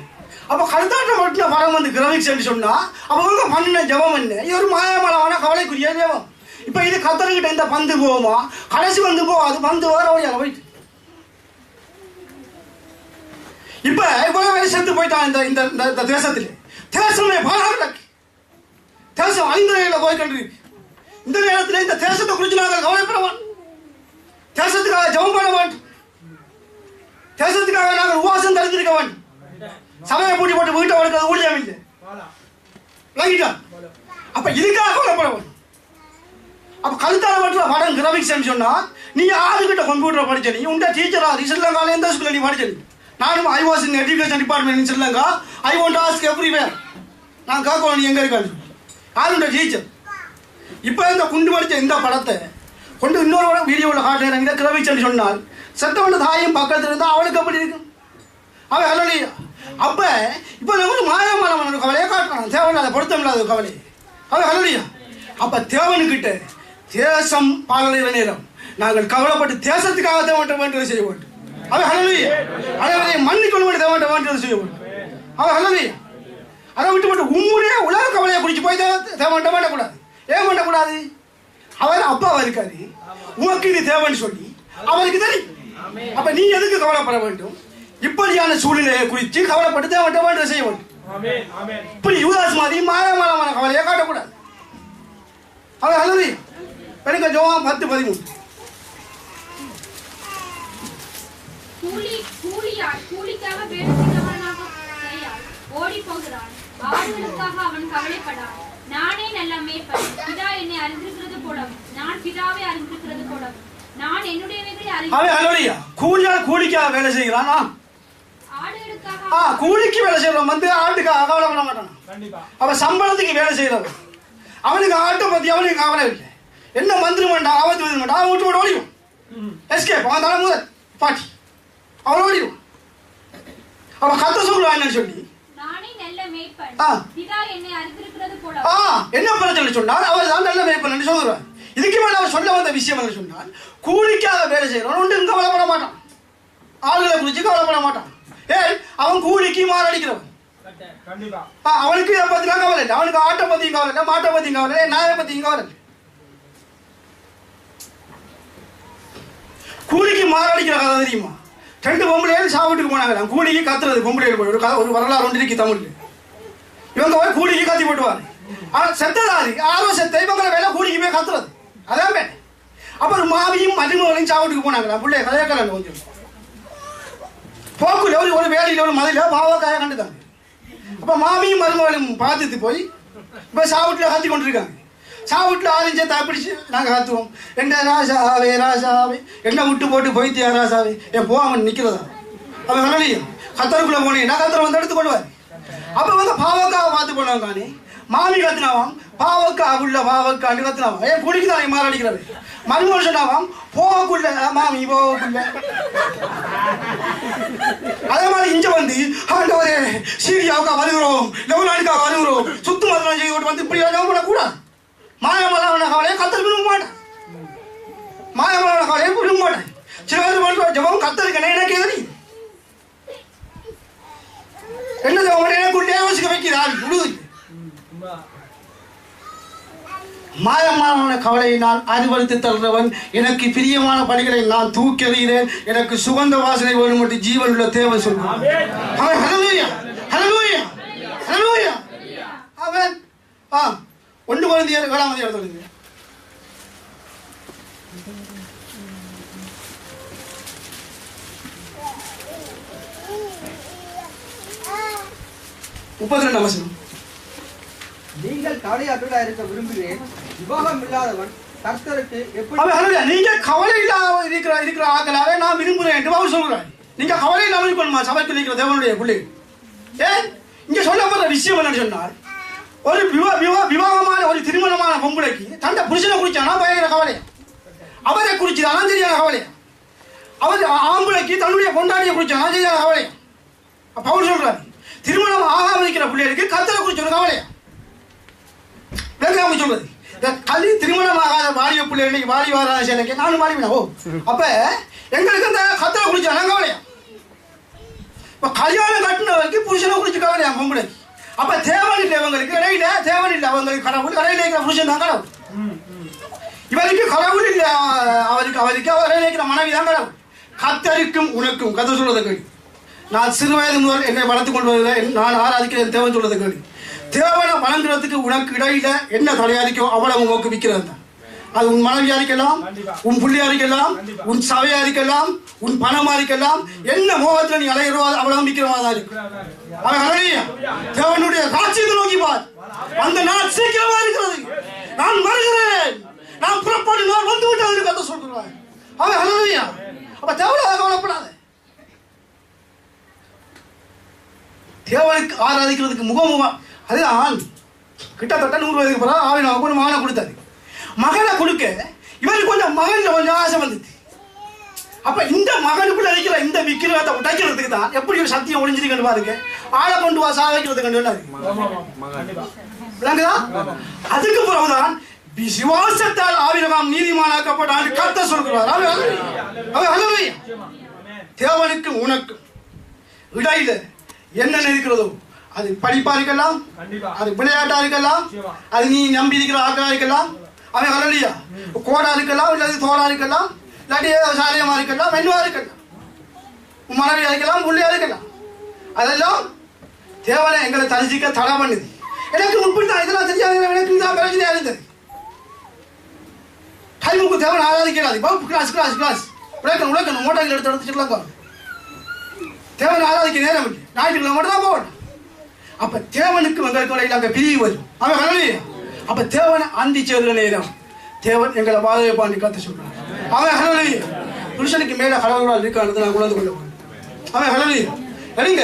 C: அப்ப கருத்தாட்ட ஓட்டுன படம் வந்து கிராஃபிக்ஸ் சொன்னா அவங்க பண்ணின ஜெபம் என்ன? இது ஒரு மாயமான கவலைக்குரிய ஜெபம். இப்ப இது கத்தர்கிட்ட இந்த பந்து போகுமா, கடைசி வந்து போகாது, பந்து வேற வழியால போயிட்டு. இப்ப இவ்வளவு வேலை செத்து போயிட்டான் இந்த தேசத்துல. தேசமே பாராட்டு, தேசம் 5 நிலையில போய்கொண்டு இந்த நேரத்தில் இந்த தேசத்தை குறித்து நாங்கள் கவலைப்படவான், தேசத்துக்காக ஜெபம் பண்ண வேண்டும், தேசத்துக்காக நாங்கள் உபவாசம் தடுத்திருக்க வேண்டும். சமய பூட்டி போட்டு வீட்டை வளர்க்கிறது ஊழியம் இல்லை. விளங்கிட்டான். அப்ப இதுக்காக கவலைப்பட வேண்டும். அப்ப கழுத்தால மட்டும் படம் கிராஃபிக்ஸ் சொன்னா நீ யாருக்கிட்ட கம்ப்யூட்டர் படிச்ச, நீ உண்ட டீச்சரா ஸ்ரீலங்கால எந்த ஸ்கூல்ல நீ படிச்ச? நானும் I was in education department in Sri Lanka. I want to ask everywhere. நான் கேட்கணும் நீ எங்க இருக்கான்னு. யாருண்ட டீச்சர்? இப்ப இந்த குண்டு படிச்ச இந்த படத்தை கொண்டு இன்னொரு வீடியோவில் காட்டுறேன். இந்த கிராஃபிக்ஸ் சொன்னால் செத்தவன தாயும் பக்கத்தில் இருந்தா அவளுக்கு அப்படி இருக்கும். அவன் ஹலோலியா. அப்ப இப்ப நம்ம மாயமான கவலையை காட்டுறான், தேவையில்லாத பொருத்தம் இல்லாத கவலை. அவன் ஹலோலியா. அப்ப தேவனுக்கிட்ட தேசம் பாலடைகிற நேரம் நாங்கள் கவலைப்பட்டு தேசத்துக்காக தேவன் வேண்டியது செய்ய வேண்டும். அவன் ஹலோலியா. அதை மன்னிக்கொள்ள தேவன் வேண்டியது செய்ய வேண்டும். அவன் ஹலோலியா. அதை விட்டு மட்டும் உம்முடைய உலக கவலையை குடிச்சு போய் தேவன் வேண்டக்கூடாது. ஏன் வேண்டக்கூடாது? அவர் அப்பாவா இருக்காரு, உனக்கு இது தேவைன்னு சொல்லி அவருக்கு தெரியும். அப்ப நீ எதுக்கு கவலைப்பட வேண்டும்? இப்படியான சூழ்நிலையை குறித்து கவலைப்பட்டு தேவன் வேண்டியது செய்ய வேண்டும். இப்படி யூதாஸ் மாதிரி மாயமான கவலையை காட்டக்கூடாது. அவன் ஹலோலியா. பெருங்க ஜோவான் 10:13.
E: கூலிக்காக வேலை செய்தவனாக ஓடி போகிறான், ஆடுகளுக்காக அவன் கவலைப்படான். நானே நல்ல மேய்ப்பன், பிதா என்னை அறிந்திருக்கிறது போலவும் நான் பிதாவை அறிந்திருக்கிறது போலவும் நான் என்னுடையவைகளை அறிந்திருக்கிறேன்.
C: கூலிக்காக வேலை செய்கிறானா?
E: ஆடுகளுக்காக
C: கூலிக்கு வேலை செய்யறவன் வந்து ஆட்டுக்காக கவலைப்பட மாட்டான். அவன் சம்பளத்துக்கு வேலை செய்யறவன், அவனுக்கு ஆட்டை பத்தி அவனுக்கு கவலை இல்லை. என்ன மந்திரி மாட்டான், ஆபத்து வித மாட்டான், அவன் விட்டு போட்டு ஓடிடும். எஸ்கேப் அவன் தலை முதல் பாட்டி அவன் ஓடிடும். அவன் கத்த சொல்லுவான் என்னன்னு சொல்லி
E: நானே நல்ல மேய்ப்பன் பிதா என்னை அறிந்திருக்கிறது போல
C: என்ன பிரச்சனை சொன்னால் அவர் தான் நல்ல மேய்ப்பன் சொல்லுவார். இதுக்கு மேல அவர் சொல்ல வந்த விஷயம் என்ன சொன்னால் கூலிக்காக வேலை செய்யறவன் ஒன்றும் கவலைப்பட மாட்டான், ஆளுகளை குறித்து கவலைப்பட மாட்டான். ஏன் அவன் கூலிக்கு மாரடிக்கிறவன். அவனுக்கு இதை பத்திலாம் கவலை இல்லை, அவனுக்கு ஆட்டை பத்தியும் கவலை இல்லை, மாட்டை பத்தியும் கவலை இல்லை, நாயை பத்தியும் கவலை இல்லை. கூலிக்கு மாரடிக்கிற கதை தெரியுமா? 2 பொம்பளைகள் சாப்பிட்டுக்கு போனாங்க, கூலிக்கு கத்துறது பொம்பளைகள் போய் ஒரு வரலாறு ஒன்று இருக்கு தமிழ்ல. இவங்க போய் கூலிக்கு கத்தி போட்டுவாரு. ஆனால் செத்ததாரி ஆரோ செத்த இவங்களை வேலை கூலிக்கு போய் கத்துறது அதான் வேலை. அப்புறம் மாவியும் மருமகளையும் சாப்பிட்டுக்கு போனாங்களா பிள்ளைய கதையக்கல கொஞ்சம் போக்குல ஒரு வேலையில் ஒரு மதில பாவக்காய கண்டுதாங்க. அப்ப மாமியும் மருமகளையும் பார்த்துட்டு போய் இப்ப சாப்பிட்டுல கத்தி கொண்டிருக்காங்க. சாப்பிட்டுல ஆரஞ்சத்தை பிடிச்சு நாங்க கத்துவோம், என்ன ராசாவே ராசாவே என்ன விட்டு போட்டு போய்த்தியா ராசாவே என் போகாம நிக்கிறதா அவன் வரலையும் கத்தருக்குள்ள போனீங்கன்னா கத்தரை வந்து எடுத்து கொள்வாரு. அப்ப வந்து பாவக்காவை பார்த்து போனவங்க காணி மாமி கத்துனாவாம், பாவக்கா உள்ள பாவக்கான்னு கத்துனாவாம். ஏன் குடிக்கு தான் மாரடிக்கிறாரு. மருமகன் சொன்னாவாம் போகக்குள்ள மாமி போகக்குள்ள. அதே மாதிரி இங்க வந்து ஆண்டவரே சீரியாவுக்கா வருகிறோம், லெவனானுக்கா வருகிறோம், சுத்து மதம் செய்து வந்து இப்படி பண்ணக்கூடாது. மாயமலான கவலையை கத்தல் விரும்ப மாட்டேன், மாயமலான கவலையை விரும்ப மாட்டேன். சில பேர் பண்ற ஜபம் கத்தலுக்கு எனக்கு எதிரி என்ன ஜபம் எனக்குள்ளே யோசிக்க வைக்கிறார். மாயமான கவலையை நான் அறிவறுத்து தருகிறவன், எனக்கு பிரியமான பணிகளை நான் தூக்கி எறிகிறேன், எனக்கு சுகந்த வாசனை வேணும் என்று ஜீவன் உள்ள தேவன் சொல்கிறான். அவன் ஹல்லேலூயா ஹல்லேலூயா ஹல்லேலூயா. அவன் 1 கொரிந்தியர் 7 எடுத்துடுங்க. 32 வசனம்.
F: நீங்கள் கவலையற்றவர்களாக இருக்க விரும்புகிறேன், விவாகம் இல்லாதவன் கர்த்தருக்கு எப்படி.
C: நீங்க கவலை இல்லாம இருக்கிற ஆக்களாவே நான் விரும்புகிறேன் என்று அவர் சொல்கிறார். நீங்க கவலை இல்லாமல் இருக்கணுமா சபைக்கு இருக்கிற தேவனுடைய பிள்ளை? ஏன் இங்க சொல்லப்படுற விஷயம் என்னன்னு சொன்னால், ஒரு விவாகமான ஒரு திருமணமான பொம்பளைக்கு தன்னை புருஷனை குறிச்சானா பயங்கர கவலையா, அவரை குறிச்சுதானா சரியான கவலையா, அவர் ஆம்பளைக்கு தன்னுடைய கொண்டாடிய குறிச்சானா சரியான கவலையா. அப்ப அவர் சொல்றாரு திருமணம் ஆகாம இருக்கிற பிள்ளைகளுக்கு கர்த்தரை குறிச்ச ஒரு கவலையா. சொல்றது கல்வி திருமணமாகாத வாலிய பிள்ளைகள் வாலி வாராத நானும் வாலிவினா. ஓ அப்ப எங்களுக்கு அந்த கத்தரை குறிச்சா கவலையா. இப்ப கல்யாணம் கட்டினவருக்கு புருஷனை குறிச்சு கவலையா பொம்பளைக்கு. அப்ப தேவன் இல்லை இவங்களுக்கு, இடையில தேவன் இல்லை அவங்களுக்கு, கடவுள் இடையில இருக்கிற புருஷன் தான் கடவுள். இவருக்கு கடவுள் இல்லை, அவருக்கு அவர் இருக்கிற மனைவி தான் கடவுள். கத்தருக்கும் உனக்கும் கதை சொல்றதை கேள்வி. நான் சிறு வயது முதல் என்னை வளர்த்துக் கொண்டு வருகிறேன், நான் ஆராதிக்கிறேன் தேவன் சொல்றதை கேள்வி. தேவனை வணங்குறதுக்கு உனக்கு இடையில என்ன தடையாதிக்கோ அவ்வளவு உனக்கு விற்கிறது. அது உன் மனைவியா இருக்கலாம், உன் புள்ளியா இருக்கலாம், உன் சபையா இருக்கலாம், உன் பணமா இருக்கலாம், என்ன மோகத்துல நீ அலைகிறோ அவ்வளவு விற்கிறதா இருக்கு. தேவனுடைய ராஜ்யத்தை நோக்கி பார், அந்த நாள் சீக்கிரமா இருக்கிறது. நான் வருகிறேன், நான் புறப்பாடு நான் வந்து விட்டு கதை சொல்கிறேன். அவன் ஹல்லேலூயா. அப்ப தேவனை கவலைப்படாத. தேவனுக்கு ஆராதிக்கிறதுக்கு முகமுகம் அதுதான். கிட்டத்தட்ட 100 வயதுக்கு பிறகு ஆவினாவுக்கு ஒரு மகனை கொடுத்தாரு. மகனை கொடுக்க இவருக்கு கொஞ்சம் கொஞ்சம் ஆசை வந்துச்சு. அப்ப இந்த மகனுக்குள்ள இருக்கிற இந்த விக்கிரகத்தை உடைக்கிறதுக்கு தான் எப்படி ஒரு சத்தியம் ஒளிஞ்சிருக்கன்னு பாருங்க. ஆளை கொண்டு வா சாவைக்கிறதுக்கு விளங்குதா? அதுக்கு பிறகுதான் விசுவாசத்தால் ஆவிரகம் நீதிமானாக்கப்பட்டான் கர்த்தர் சொல்கிறார். தேவனுக்கு உனக்கு இடையில என்ன இருக்கிறதோ அது படிப்பா இருக்கலாம், அது விளையாட்டா இருக்கலாம், அது நீ நம்பி இருக்கிற ஆக்களா இருக்கலாம், அவன் ஹல்லேலூயா கோடா இருக்கலாம், இல்லாது தோடா இருக்கலாம், இல்லாட்டி சாரியமா இருக்கலாம், மென்னுவா இருக்கலாம், மனைவியா இருக்கலாம், புள்ளியா இருக்கலாம். அதெல்லாம் தேவனை எங்களை தரிசிக்க தடை பண்ணுது. எனக்கு முன்பிட்டு இதெல்லாம் தெரியாது, எனக்கு இதான் பிரச்சனையா இருந்தது. டைமுக்கு தேவனை ஆராதிக்கிறாது. கிளாஸ் கிளாஸ் கிளாஸ் உழைக்கணும் மோட்டார் எடுத்துக்கலாங்க. தேவனை ஆராதிக்க நேரம் இல்லை, ஞாயிற்றுக்கிழமை மட்டும் தான் போகணும். அப்ப தேவனுக்கு எங்களுக்கு அங்க பிரிவு வரும். அவன் ஹல்லேலூயா. அப்ப தேவனை அந்தி சேர்கிற நேரம் தேவன் எங்களை வாழை பாண்டி கத்து சொல்றான். அவன் ஹல்லேலூயா. புருஷனுக்கு மேல கடவுளால் இருக்கானது நான் உணர்ந்து கொள்ள வேண்டும். அவன் ஹல்லேலூயா. சரிங்க.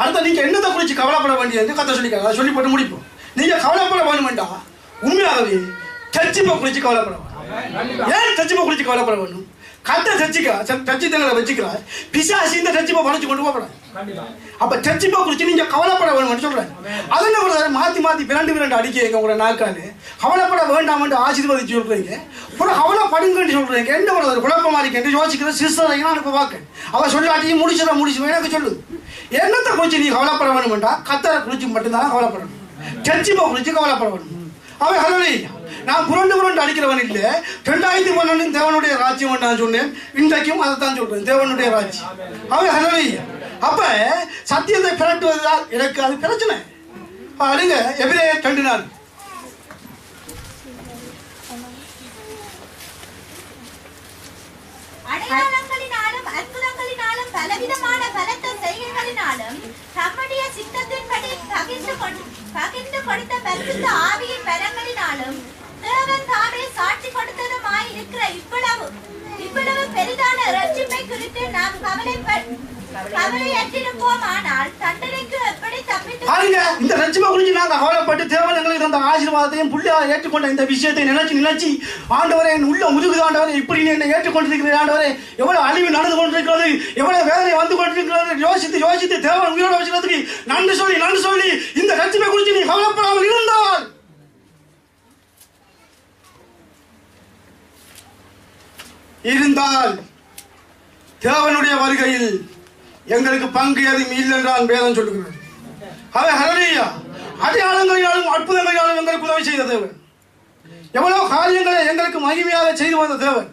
C: அடுத்த நீங்க என்னத்தை குறிச்சு கவலைப்பட வேண்டியது கத்த சொல்லிக்கலாம். அதை சொல்லி போட்டு முடிப்போம். நீங்க கவலைப்பட வேணுமெண்டா உண்மையாகவே சர்ச்சிப்பை குறிச்சு கவலைப்பட வேணும். ஏன் சர்ச்சிப்பை குறிச்சு கவலைப்பட வேணும்? கத்த தச்சித்தங்களை வச்சுக்கிறார். பிசாசு இந்த தச்சிப்பை படைச்சு கொண்டு போகக்கூடாது. அப்ப தச்சிப்பை குறித்து நீங்க கவலைப்பட வேணும்னு சொல்றேன். அதெல்லாம் மாத்தி விரண்டு அடிக்க உங்களோட நாக்காலு கவலைப்பட வேண்டாம் என்று ஆசீர்வதிச்சு சொல்றீங்க. அப்புறம் கவலைப்படுங்கன்னு சொல்றீங்க. என்ன ஒரு குழப்பமா இருக்கேன் யோசிக்கிற சிஸ்டர் அனுப்ப பார்க்க அவ சொல்லாட்டியும் முடிச்சு எனக்கு சொல்லு. என்னத்தை குறிச்சு நீ கவலைப்பட வேணும்டா கத்தரை குறிச்சு மட்டும்தான் கவலைப்படணும். சர்ச்சிப்பை குறிச்சு கவலைப்பட வேணும். அவன் ஹல்லேலூயா. நான் புரண்டு அடிக்கிறவன் இல்லை. 2012 தேவனுடைய ராஜ்யம் நான் சொன்னேன். இன்றைக்கும் அதைத்தான் சொல்றேன், தேவனுடைய ராஜ்யம். அவன் ஹல்லேலூயா. அப்ப சத்தியத்தை பிரட்டுவதால் எனக்கு அது பிரச்சனை. அடுங்க எபிரேயர் 2:4.
D: அடையாளங்களினாலும் அற்புதங்களினாலும் பலவிதமான பலத்த செய்கைகளினாலும் தம்முடைய சித்தத்தின்படி பகிர்ந்து கொடுத்த பரிசுத்த ஆவியின் பலங்களினாலும் தேவன் தாமே சாட்சி கொடுத்ததுமாய் இருக்கிற இவ்வளவு பெரிதான இரட்சிப்பை குறித்து நாம் கவலையற்றிருப்போமானால் தண்டனைக்கு எப்படி தப்பித்து
C: பாருங்க. இந்த இரட்சிப்பை குறித்து நாங்கள் கவலைப்பட்டு தேவன் எங்களுக்கு தந்த ஆசீர்வாதத்தையும் புள்ளியாக ஏற்றுக்கொண்ட இந்த விஷயத்தை நினைச்சு ஆண்டவரே என் உள்ள முதுகுது ஆண்டவரே இப்படி என்னை ஏற்றுக்கொண்டிருக்கிற ஆண்டவரே எவ்வளவு அழிவு நடந்து கொண்டிருக்கிறது, எவ்வளவு வேதனை வந்து கொண்டிருக்கிறது யோசித்து தேவன் உயிரோட வச்சுக்கிறதுக்கு நன்றி சொல்லி இந்த இரட்சிப்பை குறித்து நீ கவலைப்படாமல் இருந்தால் தேவனுடைய வருகையில் எங்களுக்கு பங்கு எதுவும் இல்லை என்றால் வேதம் சொல்லுகிறது. அவன் ஹல்லேலூயா. அடையாளங்களினாலும் அற்புதங்களினாலும் எங்களுக்கு உதவி செய்த தேவன், எவ்வளவு காரியங்களை எங்களுக்கு மகிமையாக செய்து வந்த தேவன்,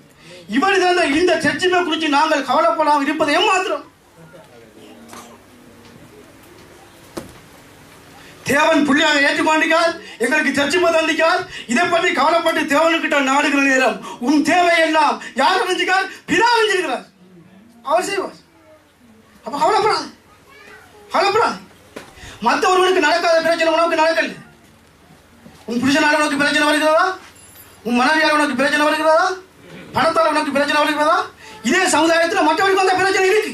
C: இவர் தந்த இந்த சர்ச்சிப்பை குறித்து நாங்கள் கவலைப்படாமல் இருப்பது ஏமாத்திரம். தேவன் புள்ளியாக ஏற்றுக்கொண்டிருக்கார், எங்களுக்கு சர்ச்சிப்பை தந்திக்கார். இதை பற்றி கவலைப்பட்டு தேவனுக்கிட்ட நாடுகிற நேரம் உன் தேவையெல்லாம் யார் அறிஞ்சிக்கார்? பிதா அறிஞ்சிருக்கிறார், அவர் செய்வார். அப்ப கவலைப்படாது. மற்ற ஒருவனுக்கு நடக்காத பிரச்சனை உனக்கு நடக்கல. உன் புருஷனால உனக்கு பிரச்சனை வருகிறதா? உன் மனைவியால் உனக்கு பிரச்சனை வருகிறதா? பணத்தால் உனக்கு பிரச்சனை வருகிறதா? இதே சமுதாயத்தில் மற்றவனுக்கு வந்த பிரச்சனை இருக்கு.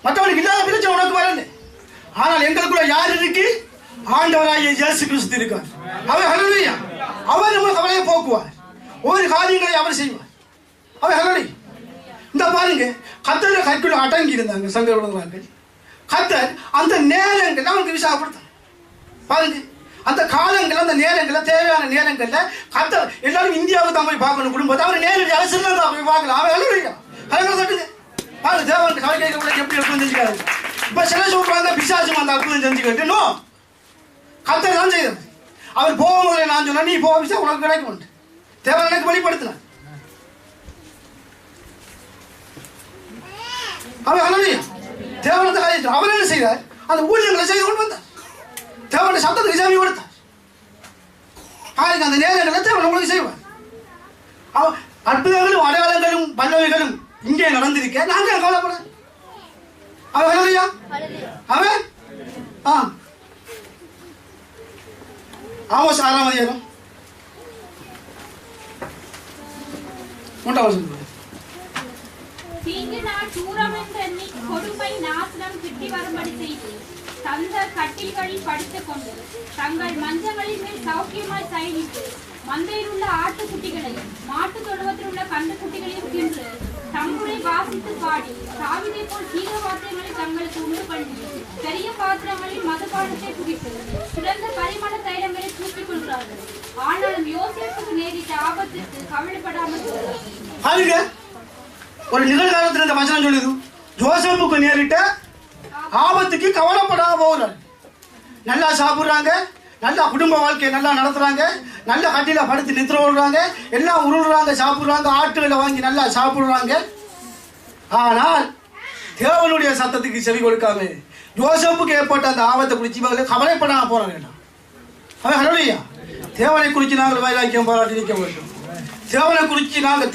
C: மற்றவனுக்கு இல்லாத பிரச்சனை உனக்கு வரல. ஆனால் எங்களுக்குள்ள யார் இருக்கு? ஆண்டவராகிய இயேசு கிறிஸ்து இருக்கார். அவர் ஹல்லேலூயா. அவர் நம்ம கவலையை போக்குவார். ஒவ்வொரு காரியங்களை அவர் செய்வார். அவர் ஹல்லேலூயா. இந்த பாருங்க, கத்தரை கைக்குள்ள அடங்கி இருந்தாங்க சங்கரவர்கள். கத்தர் அந்த நேரங்கள் அவனுக்கு விசாரப்படுத்தார். பாருங்க, அந்த காலங்கள் அந்த நேரங்கள்ல தேவையான நேரங்கள்ல கத்தர் எல்லாரும் இந்தியாவுக்கு தான் போய் பார்க்கணும். குடும்பத்தை அவர் நேரடி அரசியல் தான் போய் பார்க்கலாம். அவர் ஹல்லேலூயா. கலங்களை தட்டுங்க. பாருங்க, தேவனுக்கு கலை கைகளை எப்படி இருக்கும் செஞ்சுக்காரு. இப்ப சில சொல்றாங்க பிசாசும் அந்த அற்புதம் செஞ்சுக்கிட்டு நோ, கத்தர் தான் செய்தது. அவர் போகும்போது நான் சொன்னா நீ போக விசா உனக்கு கிடைக்கும். தேவன் எனக்கு வெளிப்படுத்தினார். அவர் ஹல்லேலூயா. தேவனத்தை காரியத்தில் அவர் என்ன செய்தார்? அந்த ஊழியர்களை செய்து கொண்டு வந்தார். தேவனுடைய சத்தத்துக்கு செவி கொடுத்தார். பாருங்க, அந்த நேரங்களில் தேவன் உங்களுக்கு செய்வார். அற்புதங்களும் அடையாளங்களும் பல்லவிகளும் இங்கே நடந்திருக்க நாங்கள் கவலைப்பட. அவர் ஹல்லேலூயா. அவன் ஆமோஸ் 6ஆம் அதிகாரம் 1ஆம் வசனம்.
E: தீங்கு நாள் தூரம் என்றெண்ணி கொடுமை நாசனம் கிட்டி வரும்படி செய்து தந்த கட்டில்களில் படுத்துக் கொண்டு தங்கள் மஞ்சங்களின் மேல் சௌக்கியமாய் சயனித்து மந்தையில் உள்ள ஆட்டுக்குட்டிகளையும் மாட்டு தொழுவத்தில் உள்ள கண்டுக்குட்டிகளையும் தின்று தம்முடைய வாசித்து பாடி தாவீதை போல் தீர வாத்தியங்களை தங்களுக்கு உண்டு பண்ணி பெரிய பாத்திரங்களில் மதுபானத்தை குடித்து சிறந்த பரிமள தைலங்களை தூக்கிக் கொள்கிறார்கள். ஆனாலும் யோசேப்புக்கு நேரிட்ட ஆபத்திற்கு கவலைப்படாமல்
C: போகிறார். ஒரு நிகழ்காலத்தில் இந்த வசனம் சொல்லுது, யோசேப்புக்கு நேரிட்ட ஆபத்துக்கு கவலைப்படாம போகிறார். நல்லா சாப்பிடுறாங்க, நல்லா குடும்ப வாழ்க்கையை நல்லா நடத்துறாங்க, நல்ல கட்டில படுத்து நித்திர விடுறாங்க, எல்லாம் உருள்றாங்க, சாப்பிடுறாங்க, ஆட்டுகளை வாங்கி நல்லா சாப்பிடுறாங்க. ஆனால் தேவனுடைய சத்தத்துக்கு செவி கொடுக்காம யோசேப்புக்கு ஏற்பட்ட அந்த ஆபத்தை குறித்து இவங்களை கவலைப்படாம போறாங்க. அவன் ஹல்லேலூயா. தேவனை குறித்து நாங்கள் வைராக்கியம் பாராட்டி நிற்க வேண்டும். தேவனை குறித்து நாங்கள்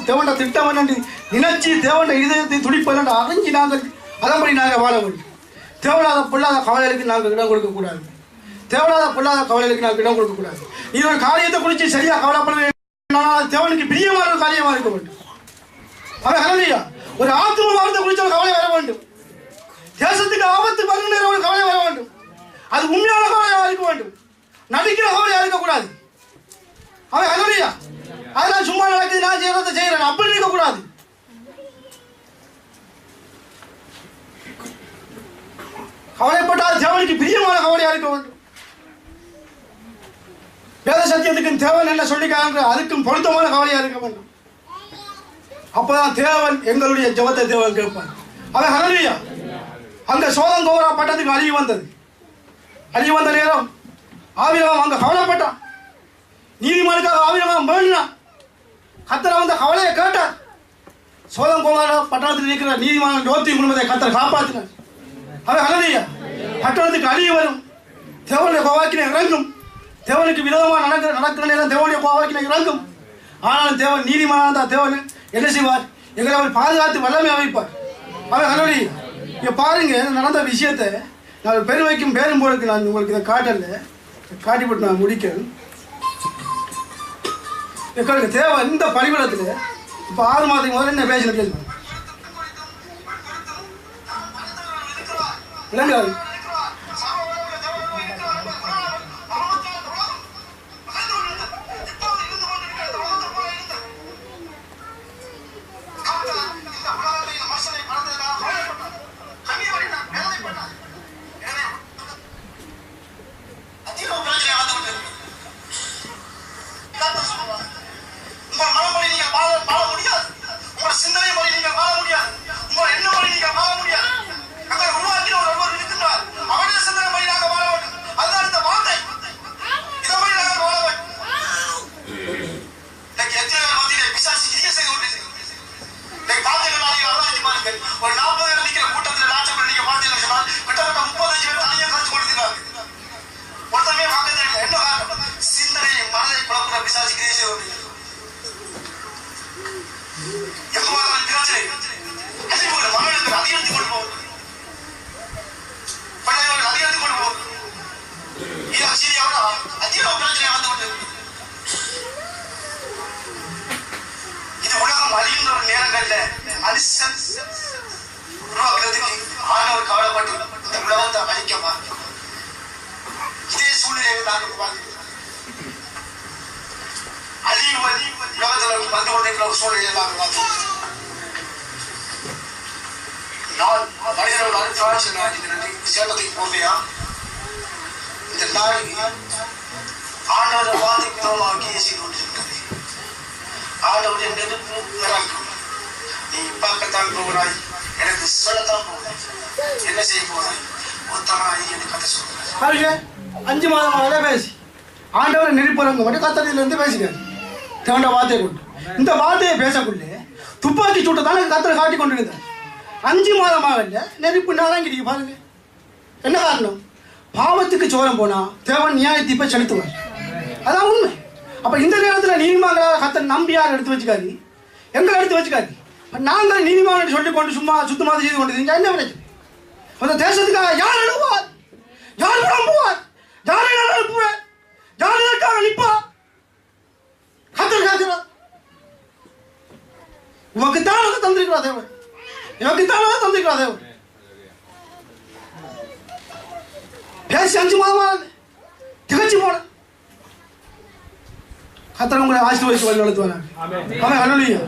C: தேவனை திட்டம் என்று நினைச்சு தேவனை இதயத்தை துடிப்பது அறிஞ்சு நாங்கள் அதன்படி நாங்கள் வாழ வேண்டும். தேவையில்லாத பொல்லாத கவலைகளுக்கு நாங்கள் இடம் கொடுக்கக்கூடாது. நாங்கள் இடம் கொடுக்கக்கூடாது. இது ஒரு காரியத்தை குறித்து சரியா கவலைப்படுறது தேவனுக்கு பிரியமான ஒரு காரியமா இருக்க வேண்டும். அவன் ஹல்லேலூயா. ஒரு ஆத்ம வார்த்தை குறித்து ஒரு கவலை வர வேண்டும். தேசத்துக்கு ஆபத்து வருகிற ஒரு கவலை வர வேண்டும். அது உண்மையான கவலையாக இருக்க வேண்டும். நடிக்கிற கவலையாக இருக்கக்கூடாது. அவன் ஹல்லேலூயா. அதெல்லாம் சும்மா நடக்குது, நான் செய்யறதை செய்யறேன் அப்படி இருக்க கூடாது. கவலைப்பட்டால் தேவனுக்கு பிரியமான கவலையா இருக்க வேண்டும். வேத சத்தியத்துக்கும் தேவன் என்ன சொல்லிக்காங்க அதுக்கும் பொருத்தமான கவலையா இருக்க வேண்டும். அப்பதான் தேவன் எங்களுடைய ஜெபத்தை தேவன் கேட்பார். அவன் ஹல்லேலூயா. அங்க சோதம் கோரா பட்டத்துக்கு அழிவு வந்தது. அழிவு வந்த நேரம் ஆபிரகாம் அங்க கவலைப்பட்டான். நீதிமானுக்காக ஆபிரகாம் வேண்டினான். கர்த்தர் வந்த கவலையை கேட்டார். சோதம் கோரா பட்டணத்தில் இருக்கிற நீதிமான லோத்தின் குடும்பத்தை கர்த்தர் காப்பாற்றினார். அவன் ஹல்லேலூயா. பட்டணத்துக்கு அழிவு வரும், தேவனுடைய கோவாக்கினை இறங்கும். தேவனுக்கு விரோதமாக நடக்கிற நேரம் தேவனுடைய கோவாக்கினை இறங்கும். ஆனாலும் தேவன் நீதிமான தேவன் என்ன செய்வார்? எங்களை அவர் பாதுகாத்து வல்லமை அமைப்பார். அவன் ஹல்லேலூயா. இங்க பாருங்க நடந்த விஷயத்தை நான் பெருமைக்கும் பேரும் போலுக்கு நான் உங்களுக்கு இதை காட்டல, காட்டி போட்டு நான் முடிக்கிறேன். எங்களுக்கு தேவை இந்த பரிமளத்தில் இப்போ 6 மாதத்துக்கு முதல்ல என்ன பேசணும் இல்லைங்க.
G: ஒரு 40 பேர் நிக்கிற கூட்டத்தில் லாட்சம் பேர் நீங்க பார்த்தீங்கன்னு சொன்னால் கிட்டத்தட்ட 35 பேர் தனியாக கழிச்சு கொடுத்துருக்காங்க. ஒருத்தமே பக்கத்தில் என்ன காரணம்? சிந்தனை மனதை குழப்புற பிசாசு கிரேசி எப்போதான் பிரச்சனை அதிக மகளுக்கு அதிகரித்து கொண்டு போகுது, பிள்ளைகளுக்கு அதிகரித்து கொண்டு போகுது. இது சீரியாவோட அதிக பிரச்சனை வந்து கொண்டு இது உலகம் அழிகின்ற ஒரு நேரங்கள்ல மனுஷன் உருவாக்குறதுக்கு ஆண்டவர் கவலைப்பட்டு இந்த உலகத்தை அழிக்க பார்க்க இதே சூழ்நிலையை நாங்கள் பார்க்கிறோம். அழிவு உலகத்தில் வந்து கொண்டிருக்கிற ஒரு சூழ்நிலையை நாங்கள் பார்க்கிறோம். நான் மனிதர்கள் அடுத்த நான் சேட்டத்துக்கு போகையா இந்த நாளைக்கு ஆண்டவரை வாதிக்கிறோம் கேசி கொண்டிருக்கிறது. ஆண்டவருடைய நெருப்பு இறங்கும். நீ பார்க்கத்தான் போகிறாய், எனக்கு சொல்லத்தான் போகிறாய், என்ன செய்ய போகிறாய்? ஒத்தனாய் என்று கதை சொல்கிறாய்.
C: 5 மாதமாக பேசி ஆண்டவர் நெருப்பரங்க மட்டும் கத்தரிலிருந்து பேசிக்காரு தேவண்ட வார்த்தையை கொண்டு. இந்த வார்த்தையை பேசக்குள்ளே துப்பாக்கி சூட்டத்தான கத்தரை காட்டி கொண்டு இருந்தார். 5 மாதமாக இல்லை நெருப்பு நாராங்கிட்டு பாருங்க. என்ன காரணம்? பாவத்துக்கு சோரம் போனா தேவன் நியாயத்தீப்பை செலுத்துவார். அதான் உண்மை. அப்ப இந்த நேரத்தில் நீதிமன்ற கத்தர் நம்பியார் எடுத்து வச்சுக்காரு, எங்களை எடுத்து வச்சுக்காரு. நாங்கள் நீதிமன்றம் சொல்லிக் கொண்டு சும்மா சுத்தமாக செய்து கொண்டு என்ன பிரச்சனை? அந்த தேசத்துக்காக யார் எழுப்புவார், யார் விளம்புவார், யாரை நான் எழுப்புவேன், யார் இதற்காக நிற்பார்? கத்தர் கேட்கிறார். உமக்குத்தான் அதை தந்திருக்கிறா தேவன், எனக்குத்தான் அதை தந்திருக்கிறா தேவன். பேசி 5 மாதமாக திகச்சு போன கத்தர் உங்களை ஆசீர்வதித்து வழி நடத்துவாங்க. ஆமென். ஹல்லேலூயா.